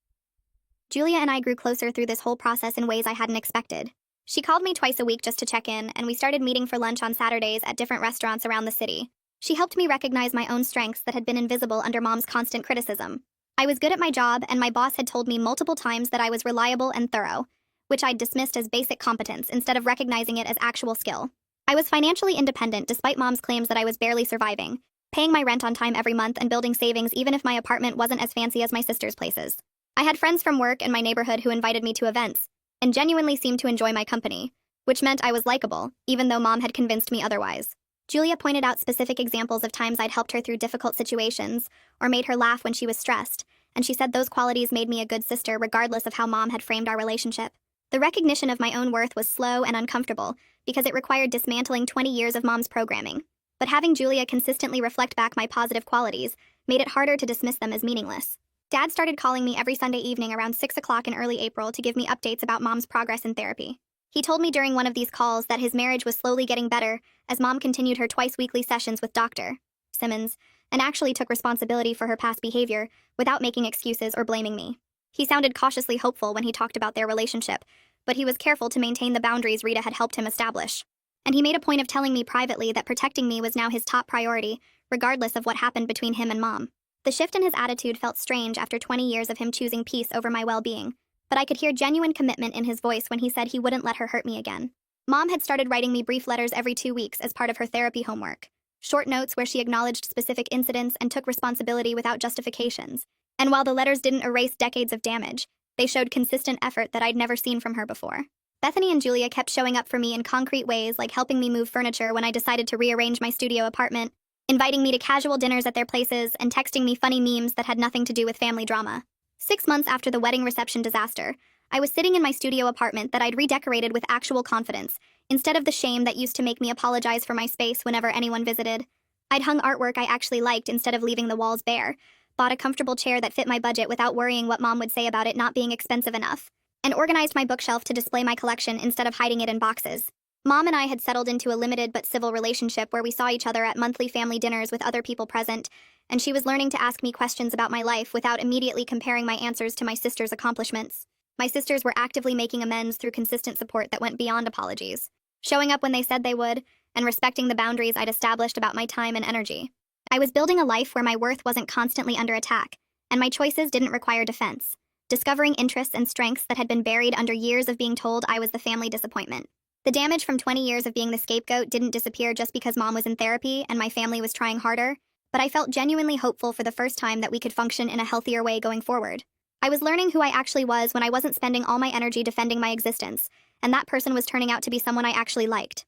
Julia and I grew closer through this whole process in ways I hadn't expected. She called me twice a week just to check in, and we started meeting for lunch on Saturdays at different restaurants around the city. She helped me recognize my own strengths that had been invisible under Mom's constant criticism. I was good at my job, and my boss had told me multiple times that I was reliable and thorough, which I'd dismissed as basic competence instead of recognizing it as actual skill. I was financially independent despite Mom's claims that I was barely surviving, paying my rent on time every month and building savings even if my apartment wasn't as fancy as my sister's places. I had friends from work and my neighborhood who invited me to events, and genuinely seemed to enjoy my company, which meant I was likable, even though Mom had convinced me otherwise. Julia pointed out specific examples of times I'd helped her through difficult situations, or made her laugh when she was stressed, and she said those qualities made me a good sister regardless of how Mom had framed our relationship. The recognition of my own worth was slow and uncomfortable, because it required dismantling 20 years of Mom's programming. But having Julia consistently reflect back my positive qualities made it harder to dismiss them as meaningless. Dad started calling me every Sunday evening around 6 o'clock in early April to give me updates about Mom's progress in therapy. He told me during one of these calls that his marriage was slowly getting better as Mom continued her twice-weekly sessions with Dr. Simmons, and actually took responsibility for her past behavior without making excuses or blaming me. He sounded cautiously hopeful when he talked about their relationship, but he was careful to maintain the boundaries Rita had helped him establish. And he made a point of telling me privately that protecting me was now his top priority, regardless of what happened between him and Mom. The shift in his attitude felt strange after 20 years of him choosing peace over my well-being, but I could hear genuine commitment in his voice when he said he wouldn't let her hurt me again. Mom had started writing me brief letters every 2 weeks as part of her therapy homework. Short notes where she acknowledged specific incidents and took responsibility without justifications. And while the letters didn't erase decades of damage, they showed consistent effort that I'd never seen from her before. Bethany and Julia kept showing up for me in concrete ways, like helping me move furniture when I decided to rearrange my studio apartment, inviting me to casual dinners at their places, and texting me funny memes that had nothing to do with family drama. 6 months after the wedding reception disaster, I was sitting in my studio apartment that I'd redecorated with actual confidence, instead of the shame that used to make me apologize for my space whenever anyone visited. I'd hung artwork I actually liked instead of leaving the walls bare, bought a comfortable chair that fit my budget without worrying what Mom would say about it not being expensive enough, and organized my bookshelf to display my collection instead of hiding it in boxes. Mom and I had settled into a limited but civil relationship where we saw each other at monthly family dinners with other people present, and she was learning to ask me questions about my life without immediately comparing my answers to my sister's accomplishments. My sisters were actively making amends through consistent support that went beyond apologies, showing up when they said they would, and respecting the boundaries I'd established about my time and energy. I was building a life where my worth wasn't constantly under attack, and my choices didn't require defense, discovering interests and strengths that had been buried under years of being told I was the family disappointment. The damage from 20 years of being the scapegoat didn't disappear just because mom was in therapy and my family was trying harder, but I felt genuinely hopeful for the first time that we could function in a healthier way going forward. I was learning who I actually was when I wasn't spending all my energy defending my existence, and that person was turning out to be someone I actually liked.